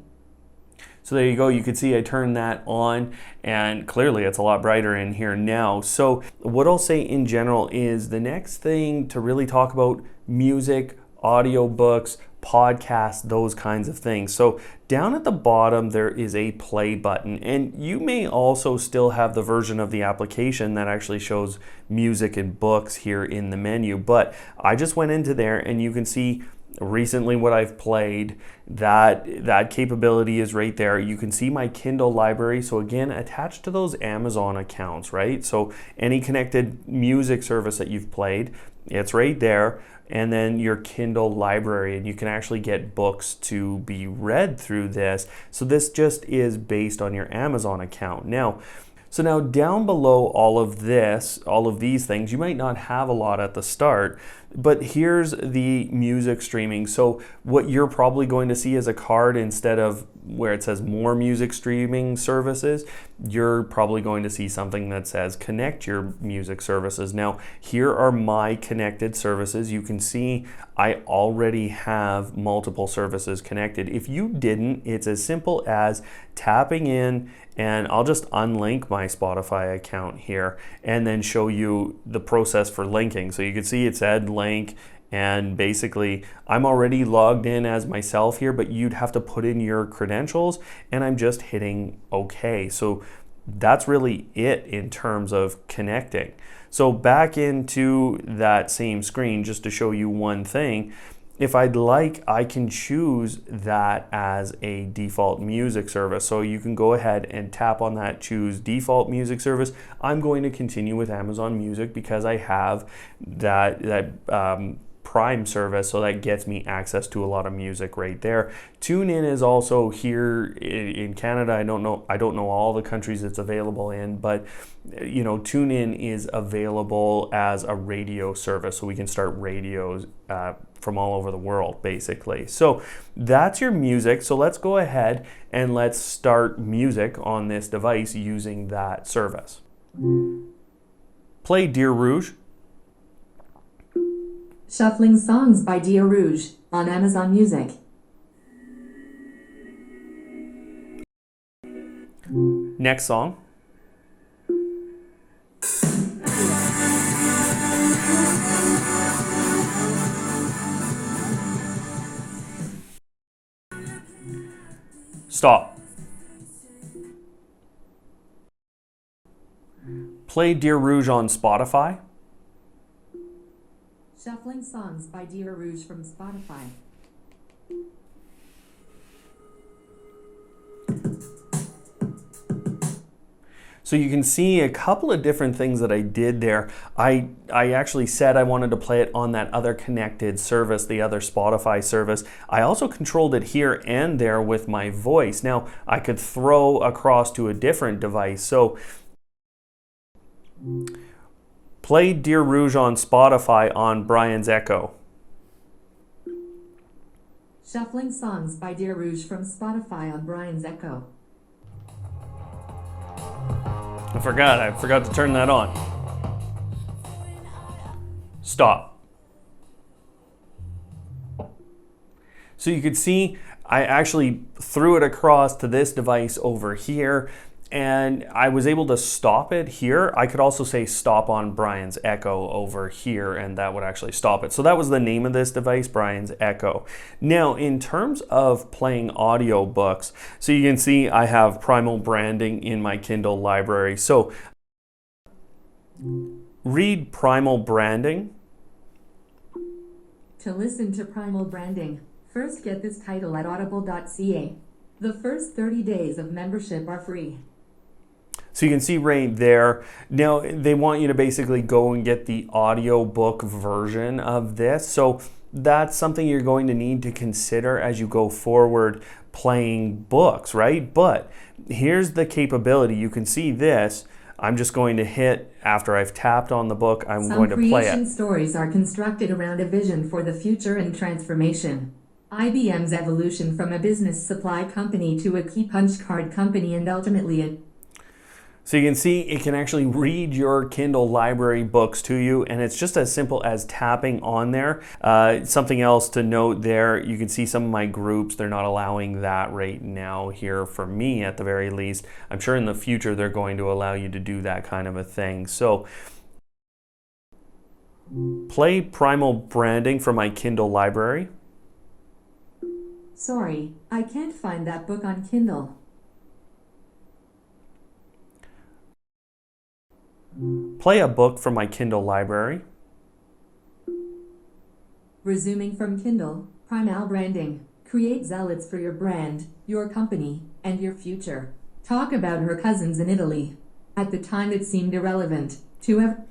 So there you go, you can see I turned that on, and clearly it's a lot brighter in here now. So what I'll say in general is the next thing to really talk about: music, audiobooks, podcasts, those kinds of things. So down at the bottom there is a play button, and you may also still have the version of the application that actually shows music and books here in the menu, but I just went into there and you can see recently what I've played. That capability is right there. You can see my Kindle library, so again, attached to those Amazon accounts, right? So any connected music service that you've played, it's right there, and then your Kindle library, and you can actually get books to be read through this. So this just is based on your Amazon account. So now down below all of these things, you might not have a lot at the start, but here's the music streaming. So what you're probably going to see is a card instead of where it says more music streaming services. You're probably going to see something that says connect your music services. Now, here are my connected services. You can see I already have multiple services connected. If you didn't, it's as simple as tapping in, and I'll just unlink my Spotify account here and then show you the process for linking. So you can see it said link, and basically I'm already logged in as myself here, but you'd have to put in your credentials, and I'm just hitting OK. So that's really it in terms of connecting. So back into that same screen, just to show you one thing, if I'd like, I can choose that as a default music service. So you can go ahead and tap on that, choose default music service. I'm going to continue with Amazon Music because I have that Prime service, so that gets me access to a lot of music right there. TuneIn is also here in Canada. I don't know all the countries it's available in, but TuneIn is available as a radio service, so we can start radios from all over the world, basically. So that's your music. So let's go ahead and let's start music on this device using that service. Play Dear Rouge. Shuffling songs by Dear Rouge on Amazon Music. Next song. Stop. Play Dear Rouge on Spotify. Shuffling songs by Dear Rouge from Spotify. So you can see a couple of different things that I did there. I actually said I wanted to play it on that other connected service, the other Spotify service. I also controlled it here and there with my voice. Now I could throw across to a different device. So play Dear Rouge on Spotify on Brian's Echo. Shuffling songs by Dear Rouge from Spotify on Brian's Echo. I forgot to turn that on. Stop. So you could see I actually threw it across to this device over here, and I was able to stop it here. I could also say stop on Brian's Echo over here, and that would actually stop it. So that was the name of this device, Brian's Echo. Now, in terms of playing audiobooks, so you can see I have Primal branding in my Kindle library. So read Primal branding. To listen to Primal branding, first get this title at audible.ca. The first 30 days of membership are free. So you can see right there. Now they want you to basically go and get the audiobook version of this. So that's something you're going to need to consider as you go forward playing books, right? But here's the capability. You can see this. I'm just going to hit, after I've tapped on the book, I'm going to play it. Some creation stories are constructed around a vision for the future and transformation. IBM's evolution from a business supply company to a key punch card company and ultimately a... So you can see it can actually read your Kindle library books to you, and it's just as simple as tapping on there. Something else to note there, you can see some of my groups, they're not allowing that right now here for me at the very least. I'm sure in the future they're going to allow you to do that kind of a thing. So play Primal branding from my Kindle library. Sorry, I can't find that book on Kindle. Play a book from my Kindle library. Resuming from Kindle, Primal branding. Create zealots for your brand, your company, and your future. Talk about her cousins in Italy. At the time it seemed irrelevant to ever...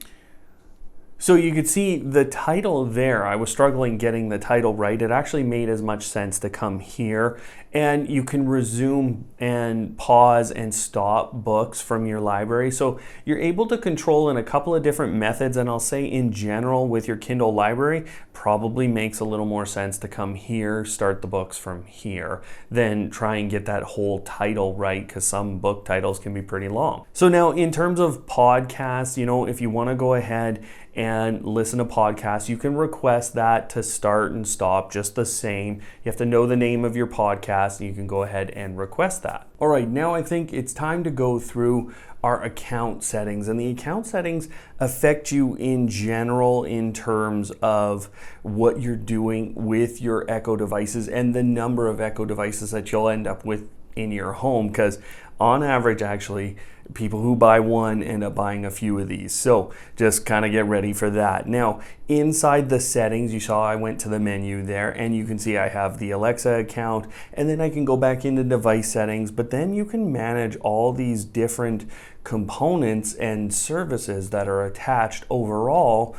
So you could see the title there. I was struggling getting the title right. It actually made as much sense to come here, and you can resume and pause and stop books from your library. So you're able to control in a couple of different methods, and I'll say in general with your Kindle library, probably makes a little more sense to come here, start the books from here, than try and get that whole title right, because some book titles can be pretty long. So now in terms of podcasts, you know, if you want to go ahead and listen to podcasts, you can request that to start and stop just the same. You have to know the name of your podcast, and you can go ahead and request that. All right, now I think it's time to go through our account settings, and the account settings affect you in general in terms of what you're doing with your Echo devices and the number of Echo devices that you'll end up with in your home, because on average, actually, people who buy one end up buying a few of these. So just kind of get ready for that. Now, inside the settings, you saw I went to the menu there, and you can see I have the Alexa account, and then I can go back into device settings, but then you can manage all these different components and services that are attached overall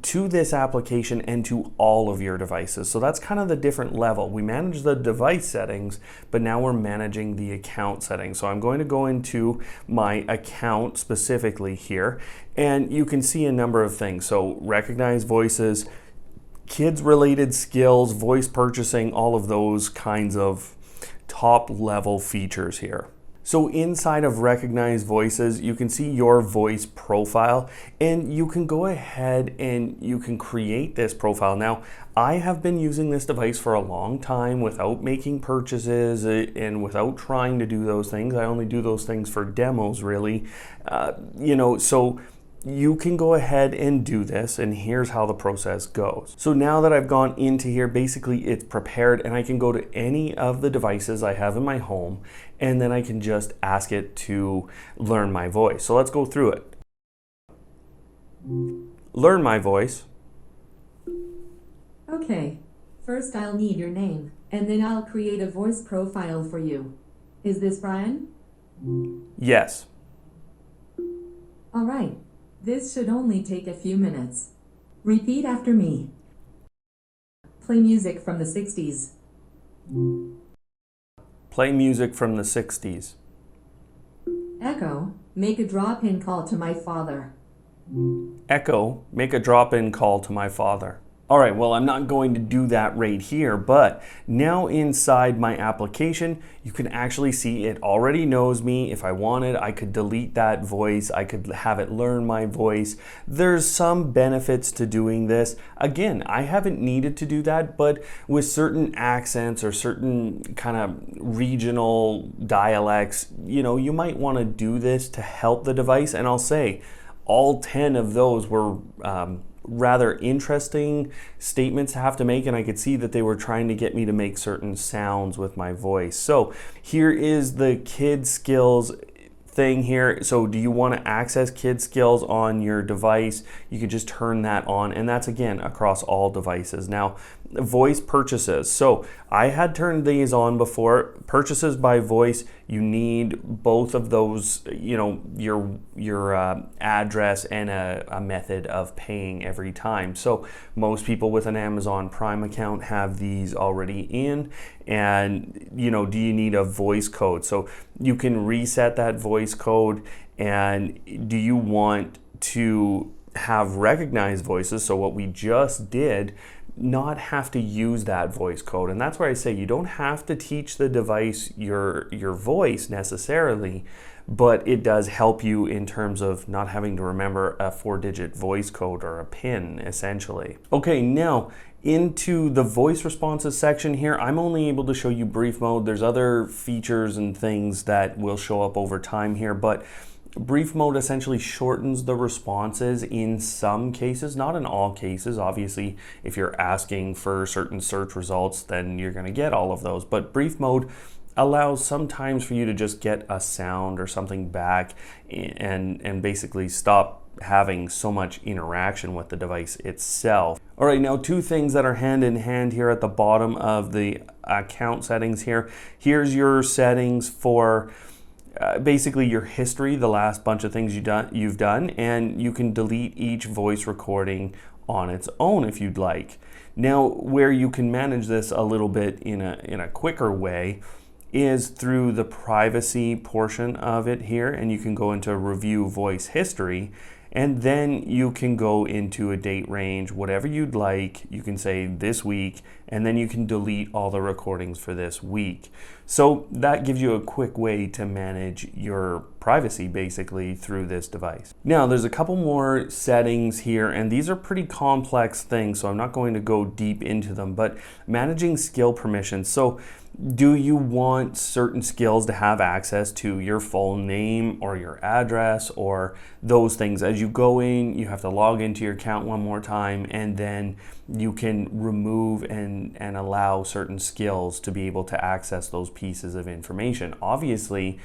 to this application and to all of your devices. So that's kind of the different level. We manage the device settings, but now we're managing the account settings. So I'm going to go into my account specifically here, and you can see a number of things. So recognize voices, kids related skills, voice purchasing, all of those kinds of top level features here. So inside of Recognize Voices, you can see your voice profile, and you can go ahead and you can create this profile. Now, I have been using this device for a long time without making purchases and without trying to do those things. I only do those things for demos, really. So you can go ahead and do this, and here's how the process goes. So now that I've gone into here, basically it's prepared, and I can go to any of the devices I have in my home, and then I can just ask it to learn my voice. So let's go through it. Learn my voice. Okay. First I'll need your name, and then I'll create a voice profile for you. Is this Brian? Yes. All right. This should only take a few minutes. Repeat after me. Play music from the 60s. Play music from the 60s. Echo, make a drop-in call to my father. Echo, make a drop-in call to my father. All right, well, I'm not going to do that right here, but now inside my application, you can actually see it already knows me. If I wanted, I could delete that voice. I could have it learn my voice. There's some benefits to doing this. Again, I haven't needed to do that, but with certain accents or certain kind of regional dialects, you might want to do this to help the device. And I'll say, all 10 of those were rather interesting statements to have to make, and I could see that they were trying to get me to make certain sounds with my voice. So here is the kid skills thing here. So do you want to access kid skills on your device? You could just turn that on, and that's again across all devices. Now, voice purchases. So I had turned these on before. Purchases by voice, you need both of those, your address and a method of paying every time. So most people with an Amazon Prime account have these already in. And, do you need a voice code? So you can reset that voice code. And do you want to have recognized voices? So what we just did, not have to use that voice code. And that's where I say you don't have to teach the device your voice necessarily, but it does help you in terms of not having to remember a 4-digit voice code or a PIN, essentially. Okay, now into the voice responses section here, I'm only able to show you brief mode. There's other features and things that will show up over time here, but brief mode essentially shortens the responses in some cases, not in all cases. Obviously, if you're asking for certain search results, then you're going to get all of those. But brief mode allows sometimes for you to just get a sound or something back and basically stop having so much interaction with the device itself. All right, now 2 things that are hand in hand here at the bottom of the account settings here. Here's your settings for basically your history, the last bunch of things you've done, and you can delete each voice recording on its own if you'd like. Now, where you can manage this a little bit in a quicker way is through the privacy portion of it here, and you can go into review voice history, and then you can go into a date range, whatever you'd like. You can say this week, and then you can delete all the recordings for this week. So that gives you a quick way to manage your privacy basically through this device. Now there's a couple more settings here, and these are pretty complex things, so I'm not going to go deep into them, but managing skill permissions. So do you want certain skills to have access to your full name or your address or those things? As you go in, you have to log into your account one more time, and then you can remove and allow certain skills to be able to access those pieces of information. Obviously,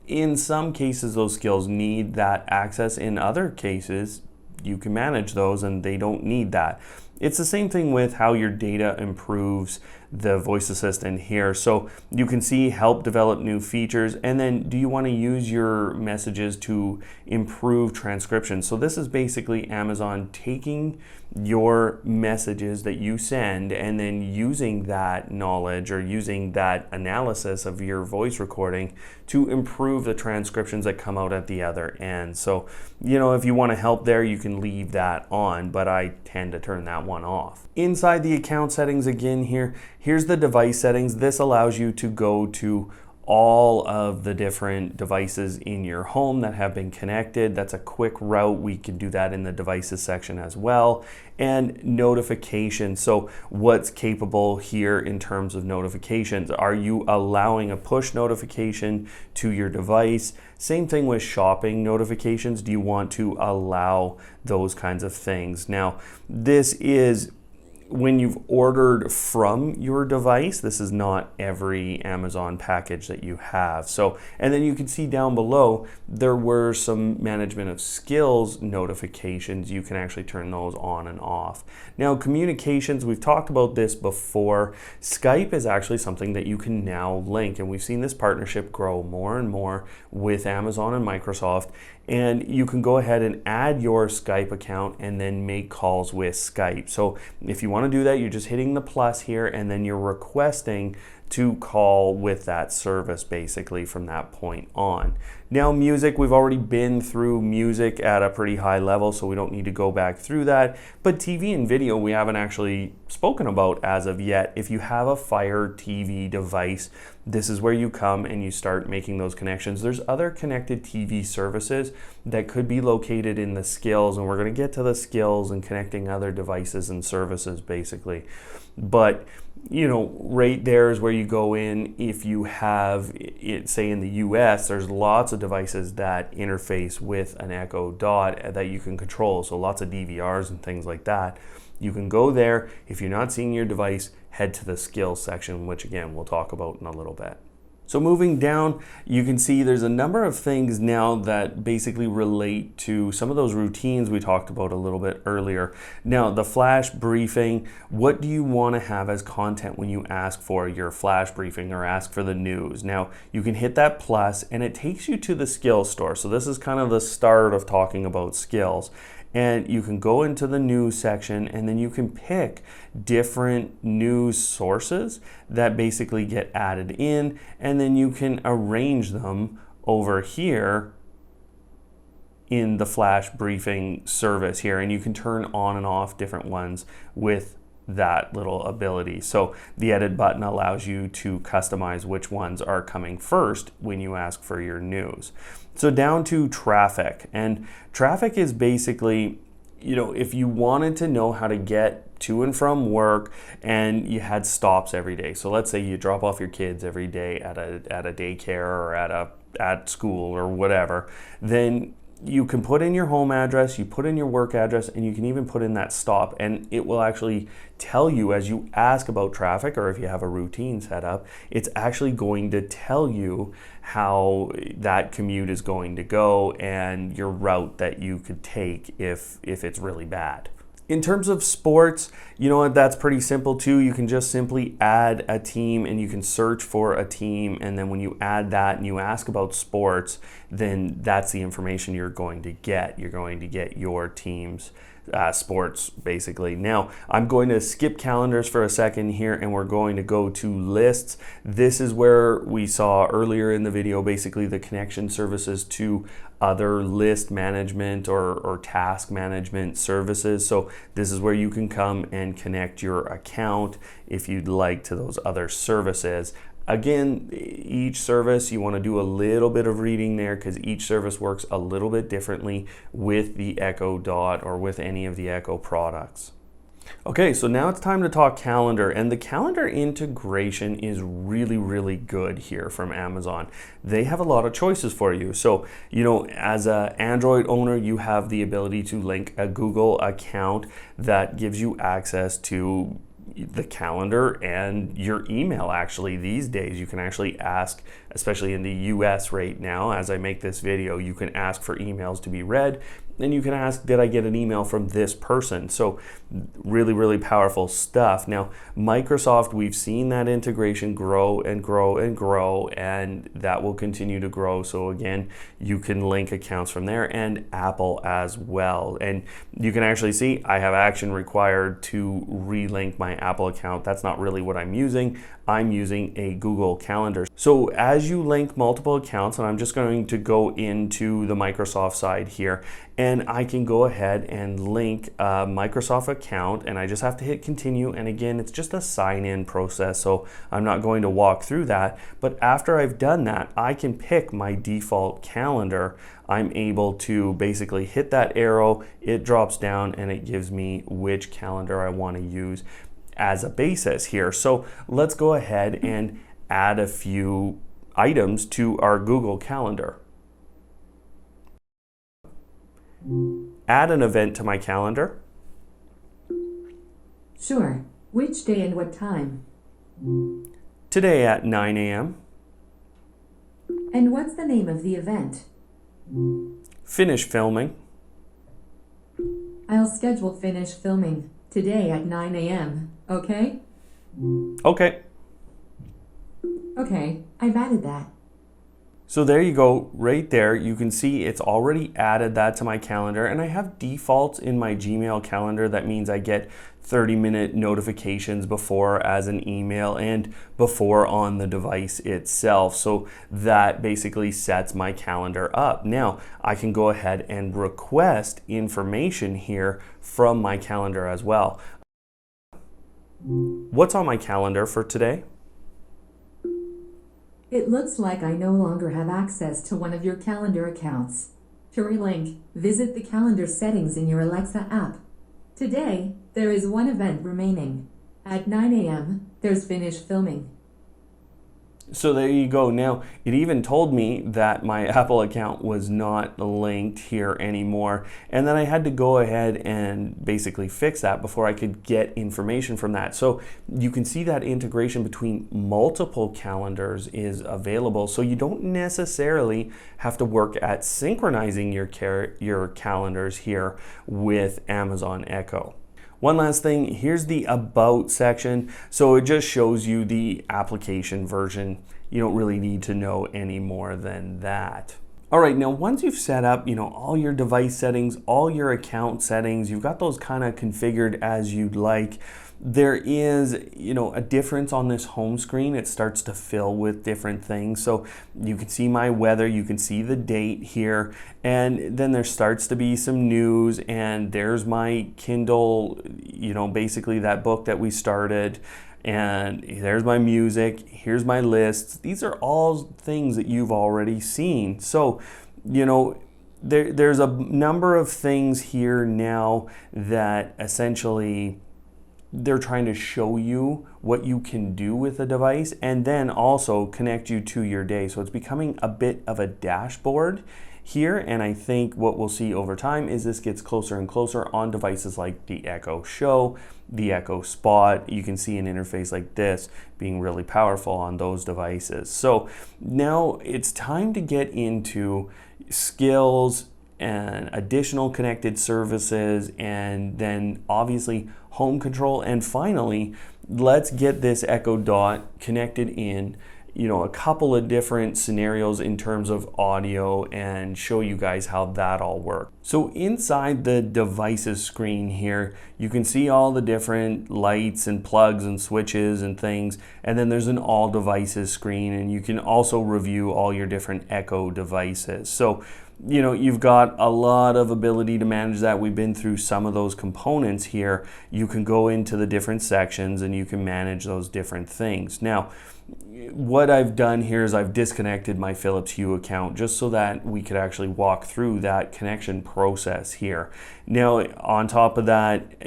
in some cases, those skills need that access. In other cases, you can manage those and they don't need that. It's the same thing with how your data improves the voice assistant here. So you can see help develop new features, and then do you want to use your messages to improve transcription? So this is basically Amazon taking your messages that you send and then using that knowledge or using that analysis of your voice recording to improve the transcriptions that come out at the other end. So, if you want to help there, you can leave that on, but I tend to turn that one off. Inside the account settings again here, here's the device settings. This allows you to go to all of the different devices in your home that have been connected. That's a quick route. We can do that in the devices section as well. And notifications. So what's capable here in terms of notifications? Are you allowing a push notification to your device? Same thing with shopping notifications. Do you want to allow those kinds of things? Now, this is when you've ordered from your device. This is not every Amazon package that you have. So, and then you can see down below, there were some management of skills notifications. You can actually turn those on and off. Now, communications, we've talked about this before. Skype is actually something that you can now link, and we've seen this partnership grow more and more with Amazon and Microsoft. And you can go ahead and add your Skype account and then make calls with Skype. So if you want to do that, you're just hitting the plus here, and then you're requesting to call with that service basically from that point on. Now music, we've already been through music at a pretty high level, so we don't need to go back through that. But TV and video we haven't actually spoken about as of yet. If you have a Fire TV device, this is where you come and you start making those connections. There's other connected TV services that could be located in the skills, and we're going to get to the skills and connecting other devices and services basically. But you know, right there is where you go in. If you have it, say in the US, there's lots of devices that interface with an Echo Dot that you can control. So lots of DVRs and things like that. You can go there. If you're not seeing your device, head to the skills section, which again, we'll talk about in a little bit. So moving down, you can see there's a number of things now that basically relate to some of those routines we talked about a little bit earlier. Now, the flash briefing, what do you want to have as content when you ask for your flash briefing or ask for the news? Now, you can hit that plus and it takes you to the skills store. So this is kind of the start of talking about skills. And you can go into the news section and then you can pick different news sources that basically get added in, and then you can arrange them over here in the flash briefing service here, and you can turn on and off different ones with that little ability. So the edit button allows you to customize which ones are coming first when you ask for your news. So down to traffic, and traffic is basically, you know, if you wanted to know how to get to and from work and you had stops every day. So let's say you drop off your kids every day at a daycare or at school or whatever, then you can put in your home address, you put in your work address, and you can even put in that stop, and it will actually tell you as you ask about traffic, or if you have a routine set up, it's actually going to tell you how that commute is going to go and your route that you could take if it's really bad. In terms of sports, you know what, that's pretty simple too. You can just simply add a team and you can search for a team, and then when you add that and you ask about sports, then that's the information you're going to get. You're going to get your team's sports basically. Now I'm going to skip calendars for a second here and we're going to go to lists. This is where we saw earlier in the video basically the connection services to other list management or task management services. So this is where you can come and connect your account if you'd like to those other services. Again, each service you want to do a little bit of reading there because each service works a little bit differently with the Echo Dot or with any of the Echo products. Okay, so now it's time to talk calendar, and the calendar integration is really, really good here from Amazon. They have a lot of choices for you. So, you know, as an Android owner, you have the ability to link a Google account that gives you access to the calendar and your email. Actually, these days you can actually ask, especially in the US right now, as I make this video, you can ask for emails to be read, and you can ask, did I get an email from this person? So really, really powerful stuff. Now, Microsoft, we've seen that integration grow and grow and grow, and that will continue to grow. So again, you can link accounts from there, and Apple as well. And you can actually see I have action required to relink my Apple account. That's not really what I'm using. I'm using a Google Calendar. So as you link multiple accounts, and I'm just going to go into the Microsoft side here, and I can go ahead and link a Microsoft account, and I just have to hit continue. And again, it's just a sign-in process, so I'm not going to walk through that. But after I've done that, I can pick my default calendar. I'm able to basically hit that arrow, it drops down, and it gives me which calendar I want to use as a basis here. So let's go ahead and add a few items to our Google Calendar. Add an event to my calendar. Sure. Which day and what time? Today at 9 a.m. And what's the name of the event? Finish filming. I'll schedule finish filming today at 9 a.m. Okay? Okay. Okay, I've added that. So there you go, right there. You can see it's already added that to my calendar, and I have defaults in my Gmail calendar. That means I get 30-minute notifications before as an email and before on the device itself. So that basically sets my calendar up. Now I can go ahead and request information here from my calendar as well. What's on my calendar for today? It looks like I no longer have access to one of your calendar accounts. To relink, visit the calendar settings in your Alexa app. Today, there is one event remaining. At 9 a.m., there's finish filming. So there you go. Now, it even told me that my Apple account was not linked here anymore. And then I had to go ahead and basically fix that before I could get information from that. So you can see that integration between multiple calendars is available. So you don't necessarily have to work at synchronizing your calendars here with Amazon Echo. One last thing, here's the About section. So it just shows you the application version. You don't really need to know any more than that. All right, now once you've set up, all your device settings, all your account settings, you've got those kind of configured as you'd like. There is, a difference on this home screen. It starts to fill with different things. So you can see my weather, you can see the date here, and then there starts to be some news, and there's my Kindle, basically that book that we started, and there's my music, here's my lists. These are all things that you've already seen. So, there's a number of things here now that essentially they're trying to show you what you can do with the device and then also connect you to your day. So it's becoming a bit of a dashboard here, and I think what we'll see over time is this gets closer and closer on devices like the Echo Show, the Echo Spot. You can see an interface like this being really powerful on those devices. So now it's time to get into skills and additional connected services, and then obviously home control, and finally let's get this Echo Dot connected in a couple of different scenarios in terms of audio and show you guys how that all works. So inside the devices screen here, you can see all the different lights and plugs and switches and things, and then there's an all devices screen, and you can also review all your different Echo devices. So you've got a lot of ability to manage that. We've been through some of those components here. You can go into the different sections and you can manage those different things. Now, what I've done here is I've disconnected my Philips Hue account just so that we could actually walk through that connection process here. Now, on top of that,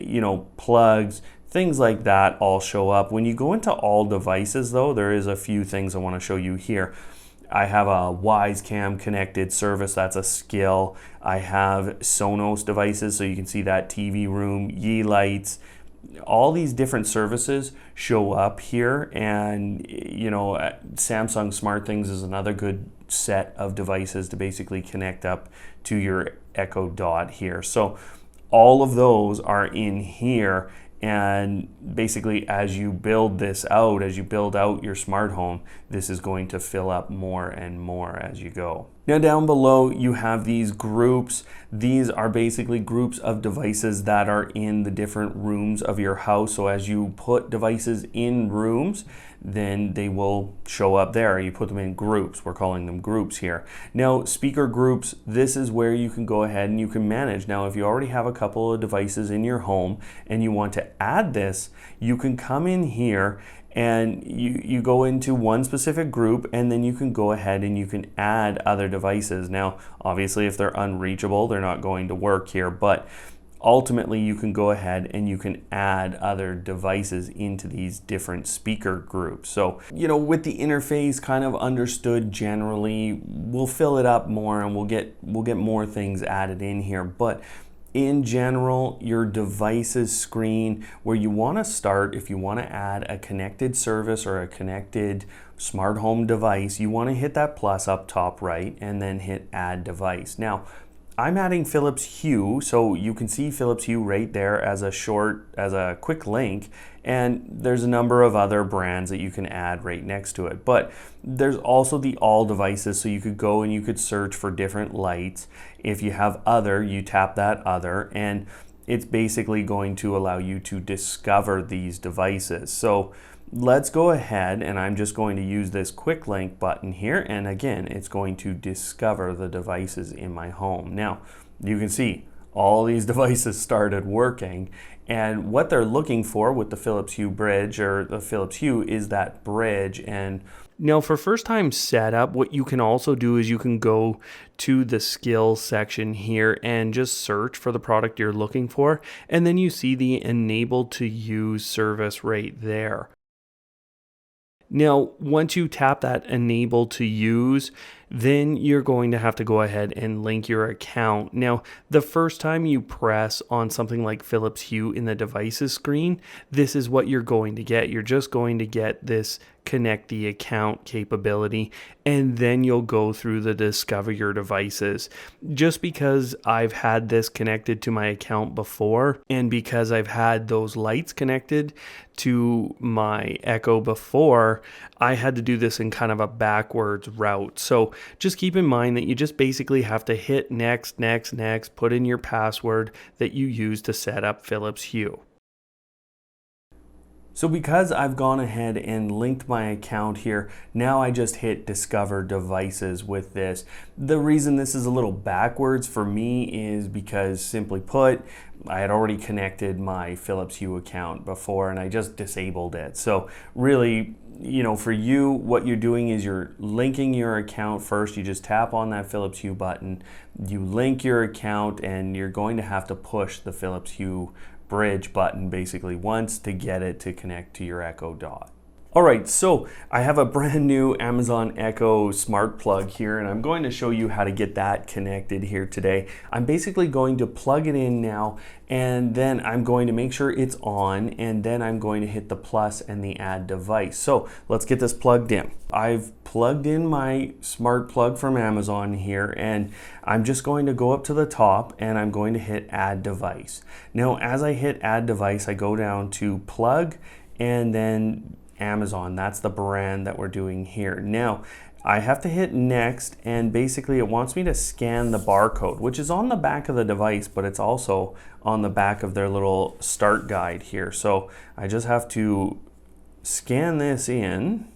plugs, things like that all show up. When you go into all devices though, there is a few things I want to show you here. I have a WiseCam connected service, that's a skill. I have Sonos devices, so you can see that TV room, Lights. All these different services show up here, and Samsung SmartThings is another good set of devices to basically connect up to your Echo Dot here. So all of those are in here. And basically, as you build this out, as you build out your smart home, this is going to fill up more and more as you go. Now down below, you have these groups. These are basically groups of devices that are in the different rooms of your house. So as you put devices in rooms, then they will show up there. You put them in groups. We're calling them groups here. Now, speaker groups, this is where you can go ahead and you can manage. Now, if you already have a couple of devices in your home and you want to add this, you can come in here and you go into one specific group, and then you can go ahead and you can add other devices. Now, obviously, if they're unreachable, they're not going to work here, but ultimately you can go ahead and you can add other devices into these different speaker groups. So, with the interface kind of understood generally, we'll fill it up more and we'll get more things added in here. But in general, your devices screen, where you want to start, if you want to add a connected service or a connected smart home device, you want to hit that plus up top right and then hit add device. Now, I'm adding Philips Hue, so you can see Philips Hue right there as a quick link, and there's a number of other brands that you can add right next to it. But there's also the all devices, so you could go and you could search for different lights. If you have other, you tap that other, and it's basically going to allow you to discover these devices. So let's go ahead, and I'm just going to use this quick link button here, and again, it's going to discover the devices in my home. Now, you can see all these devices started working, and what they're looking for with the Philips Hue bridge, or the Philips Hue, is that bridge. And now for first time setup, what you can also do is you can go to the skills section here and just search for the product you're looking for, and then you see the enable to use service right there. Now, once you tap that enable to use, then you're going to have to go ahead and link your account. Now, the first time you press on something like Philips Hue in the devices screen, this is what you're going to get. You're just going to get this connect the account capability, and then you'll go through the discover your devices. Just because I've had this connected to my account before, and because I've had those lights connected to my Echo before, I had to do this in kind of a backwards route. So just keep in mind that you just basically have to hit next, next, next, put in your password that you use to set up Philips Hue. So because I've gone ahead and linked my account here, now I just hit discover devices with this. The reason this is a little backwards for me is because, simply put, I had already connected my Philips Hue account before and I just disabled it. So really, you know, for you, what you're doing is you're linking your account first. You just tap on that Philips Hue button, you link your account, and you're going to have to push the Philips Hue bridge button basically once to get it to connect to your Echo Dot. Alright, so I have a brand new Amazon Echo smart plug here, and I'm going to show you how to get that connected here today. I'm basically going to plug it in now, and then I'm going to make sure it's on, and then I'm going to hit the plus and the add device. So let's get this plugged in. I've plugged in my smart plug from Amazon here, and I'm just going to go up to the top and I'm going to hit add device. Now as I hit add device, I go down to plug and then Amazon. That's the brand that we're doing here. Now I have to hit next, and basically it wants me to scan the barcode, which is on the back of the device, but it's also on the back of their little start guide here. So I just have to scan this in.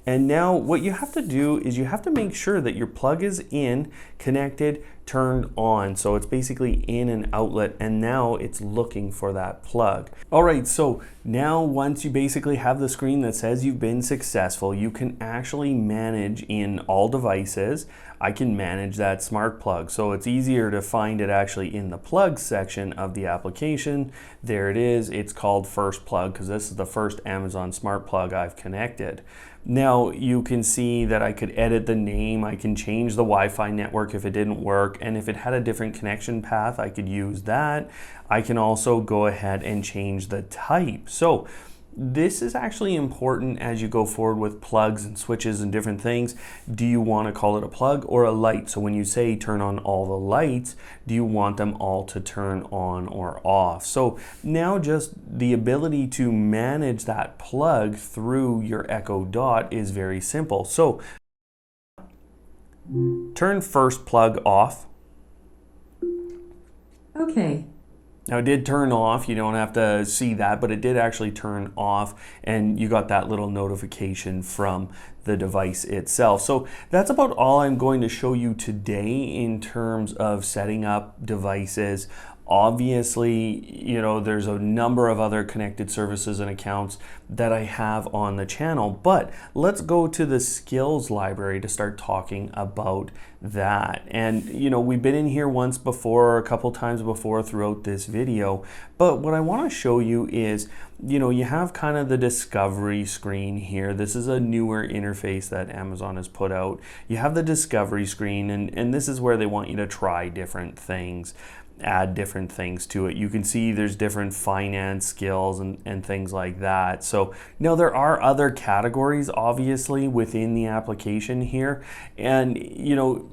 And now what you have to do is you have to make sure that your plug is in, connected, turned on. So it's basically in an outlet, and now it's looking for that plug. All right, so now once you basically have the screen that says you've been successful, you can actually manage in all devices. I can manage that smart plug. So it's easier to find it actually in the plug section of the application. There it is. It's called first plug because this is the first Amazon smart plug I've connected. Now you can see that I could edit the name, I can change the Wi-Fi network if it didn't work, and if it had a different connection path, I could use that. I can also go ahead and change the type. So this is actually important as you go forward with plugs and switches and different things. Do you want to call it a plug or a light? So when you say turn on all the lights, do you want them all to turn on or off? So now just the ability to manage that plug through your Echo Dot is very simple. So turn first plug off. Okay. Now it did turn off, you don't have to see that, but it did actually turn off, and you got that little notification from the device itself. So that's about all I'm going to show you today in terms of setting up devices. Obviously, you know, there's a number of other connected services and accounts that I have on the channel, but let's go to the skills library to start talking about that. And you know, we've been in here once before, a couple times before throughout this video, but what I want to show you is, you know, you have kind of the discovery screen here. This is a newer interface that Amazon has put out. You have the discovery screen, and this is where they want you to try different things, add different things to it. You can see there's different finance skills and things like that. So now there are other categories obviously within the application here, and you know,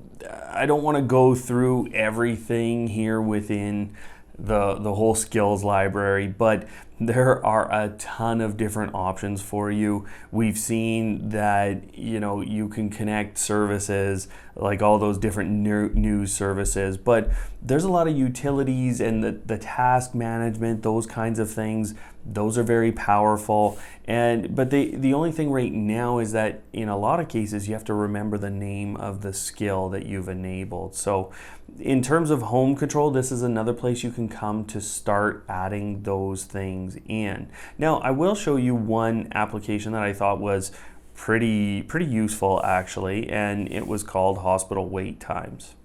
I don't want to go through everything here within the whole skills library, but there are a ton of different options for you. We've seen that, you know, you can connect services like all those different news services, but there's a lot of utilities and the task management, those kinds of things. Those are very powerful. But the only thing right now is that in a lot of cases you have to remember the name of the skill that you've enabled. So in terms of home control, this is another place you can come to start adding those things in. Now, I will show you one application that I thought was pretty useful actually, and it was called hospital wait times.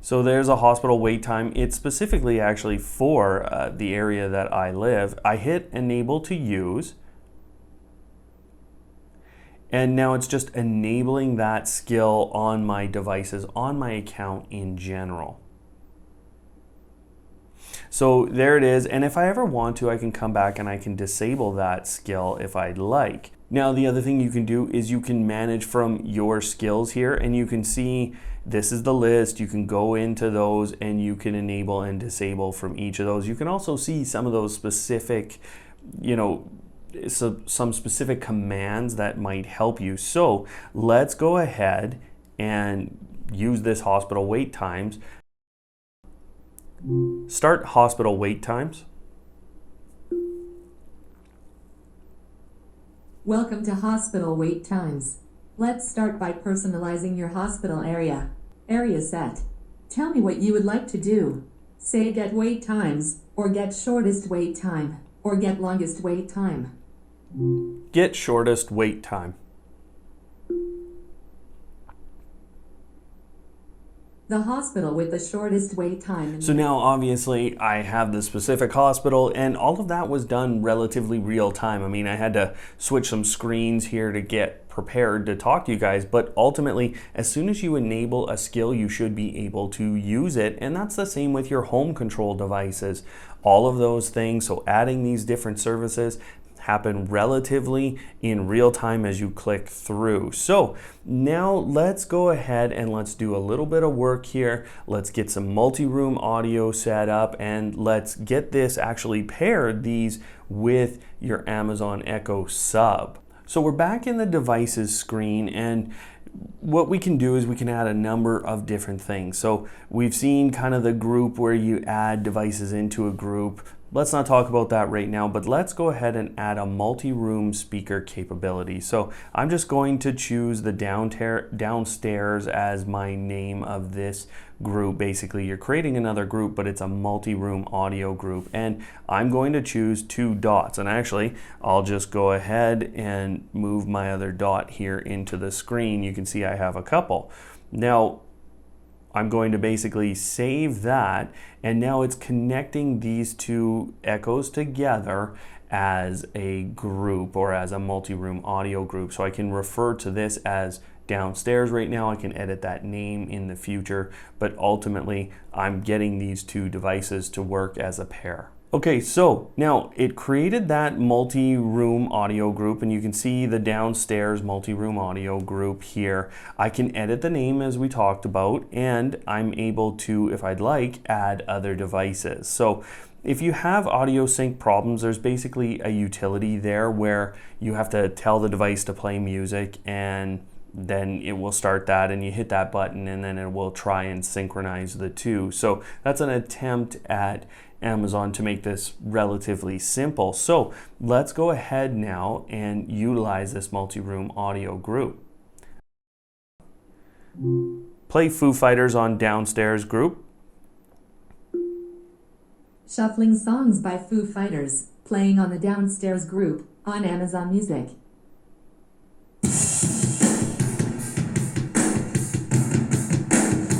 So there's a hospital wait time. It's specifically actually for the area that I live. I hit enable to use, and now it's just enabling that skill on my devices, on my account in general. So there it is, and if I ever want to, I can come back and I can disable that skill if I'd like. Now the other thing you can do is you can manage from your skills here, and you can see this is the list. You can go into those and you can enable and disable from each of those. You can also see some of those specific, you know, some specific commands that might help you. So let's go ahead and use this hospital wait times. Start hospital wait times. Welcome to hospital wait times. Let's start by personalizing your hospital area. Area set. Tell me what you would like to do. Say get wait times, or get shortest wait time, or get longest wait time. Get shortest wait time. The hospital with the shortest wait time. So now obviously I have the specific hospital, and all of that was done relatively real time. I mean, I had to switch some screens here to get prepared to talk to you guys, but ultimately as soon as you enable a skill, you should be able to use it. And that's the same with your home control devices. All of those things, so adding these different services, happen relatively in real time as you click through. So now let's go ahead and let's do a little bit of work here. Let's get some multi-room audio set up, and let's get this actually paired these with your Amazon Echo sub. So we're back in the devices screen, and what we can do is we can add a number of different things. So we've seen kind of the group where you add devices into a group. Let's not talk about that right now, but let's go ahead and add a multi-room speaker capability. So I'm just going to choose the downstairs as my name of this group. Basically, you're creating another group, but it's a multi-room audio group. And I'm going to choose 2 dots. And actually, I'll just go ahead and move my other dot here into the screen. You can see I have a couple. Now, I'm going to basically save that, and now it's connecting these 2 echoes together as a group, or as a multi-room audio group. So I can refer to this as downstairs right now. I can edit that name in the future, but ultimately I'm getting these 2 devices to work as a pair. Okay, so now it created that multi-room audio group, and you can see the downstairs multi-room audio group here. I can edit the name as we talked about, and I'm able to, if I'd like, add other devices. So if you have audio sync problems, there's basically a utility there where you have to tell the device to play music, and then it will start that, and you hit that button, and then it will try and synchronize the 2. So that's an attempt at Amazon to make this relatively simple. So let's go ahead now and utilize this multi-room audio group. Play Foo Fighters on downstairs group. Shuffling songs by Foo Fighters, playing on the downstairs group on Amazon Music.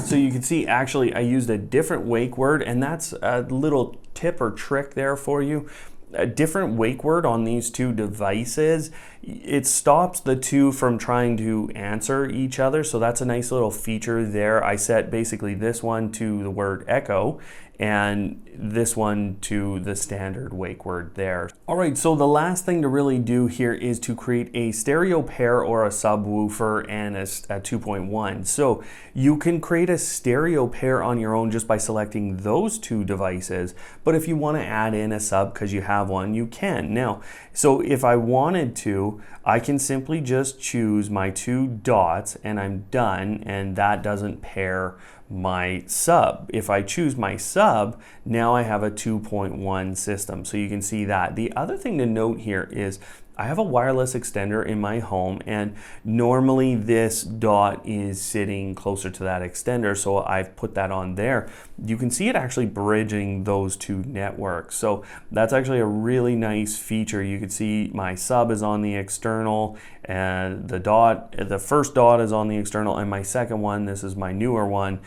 So you can see actually I used a different wake word, and that's a little tip or trick there for you. A different wake word on these 2 devices, it stops the 2 from trying to answer each other. So that's a nice little feature there. I set basically this one to the word echo, and this one to the standard wake word there. All right, so the last thing to really do here is to create a stereo pair or a subwoofer and a 2.1. So you can create a stereo pair on your own just by selecting those two devices. But if you want to add in a sub because you have one, you can. Now, so if I wanted to, I can simply just choose my two dots and I'm done, and that doesn't pair my sub. If I choose my sub, now I have a 2.1 system. So you can see that. The other thing to note here is I have a wireless extender in my home, and normally this dot is sitting closer to that extender, so I've put that on there. You can see it actually bridging those two networks. So that's actually a really nice feature. You can see my sub is on the external, and the first dot is on the external, and my second one, this is my newer one,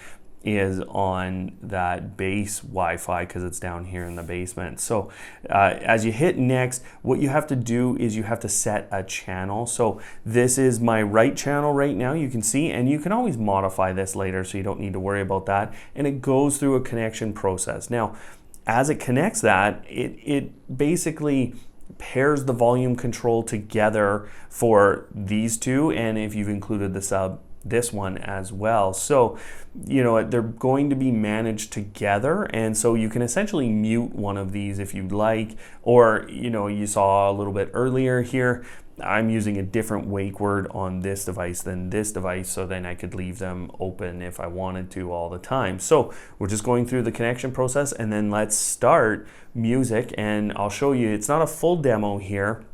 is on that base Wi-Fi because it's down here in the basement. So as you hit next, what you have to do is you have to set a channel. So this is my right channel right now, you can see, and you can always modify this later, so you don't need to worry about that. And it goes through a connection process. Now, as it connects that, it basically pairs the volume control together for these two, and if you've included the sub, this one as well. So, you know, they're going to be managed together, and so you can essentially mute one of these if you'd like, or, you know, you saw a little bit earlier here, I'm using a different wake word on this device than this device, so then I could leave them open if I wanted to all the time. So we're just going through the connection process, and then let's start music, and I'll show you. It's not a full demo here.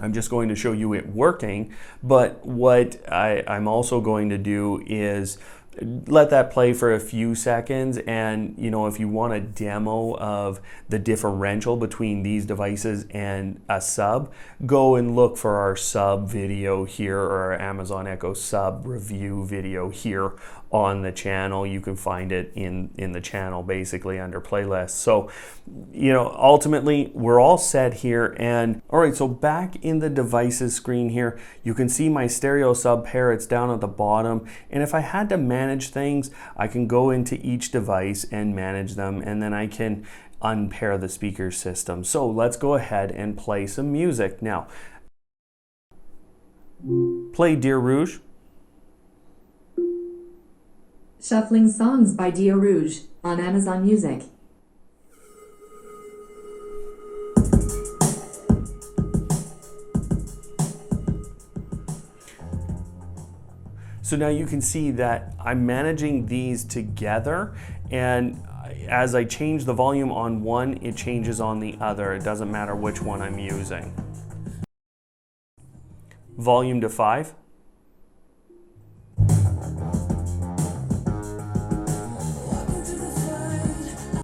I'm just going to show you it working, but what I'm also going to do is let that play for a few seconds, and you know, if you want a demo of the differential between these devices and a sub, go and look for our sub video here, or our Amazon Echo sub review video here on the channel. You can find it in the channel basically under playlists. So, you know, ultimately we're all set here. And all right, so back in the devices screen here, you can see my stereo sub pair. It's down at the bottom, and if I had to manage things, I can go into each device and manage them, and then I can unpair the speaker system. So let's go ahead and play some music now. Play Dear Rouge. Shuffling songs by Dia Rouge on Amazon Music. So now you can see that I'm managing these together, and as I change the volume on one, it changes on the other. It doesn't matter which one I'm using. Volume to 5.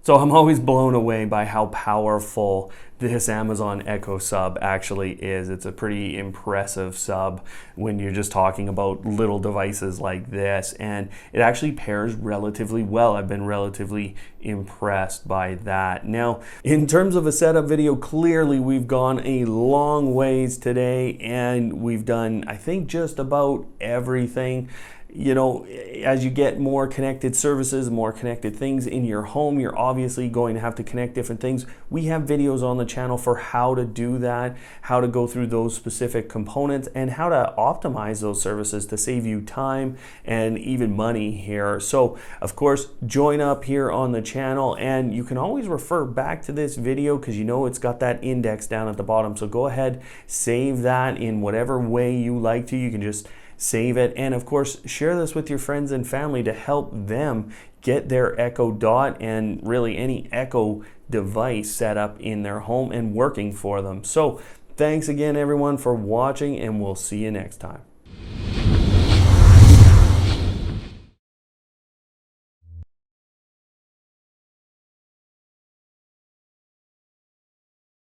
So I'm always blown away by how powerful this Amazon Echo sub actually is. It's a pretty impressive sub when you're just talking about little devices like this, and it actually pairs relatively well. I've been relatively impressed by that. Now, in terms of a setup video, clearly we've gone a long ways today, and we've done, I think, just about everything. You know, as you get more connected services, more connected things in your home, you're obviously going to have to connect different things. We have videos on the channel for how to do that, how to go through those specific components, and how to optimize those services to save you time and even money here. So, of course, join up here on the channel, and you can always refer back to this video because you know it's got that index down at the bottom. So go ahead, save that in whatever way you like to. You can just save it, and of course share this with your friends and family to help them get their Echo Dot and really any Echo device set up in their home and working for them. So thanks again everyone for watching, and we'll see you next time.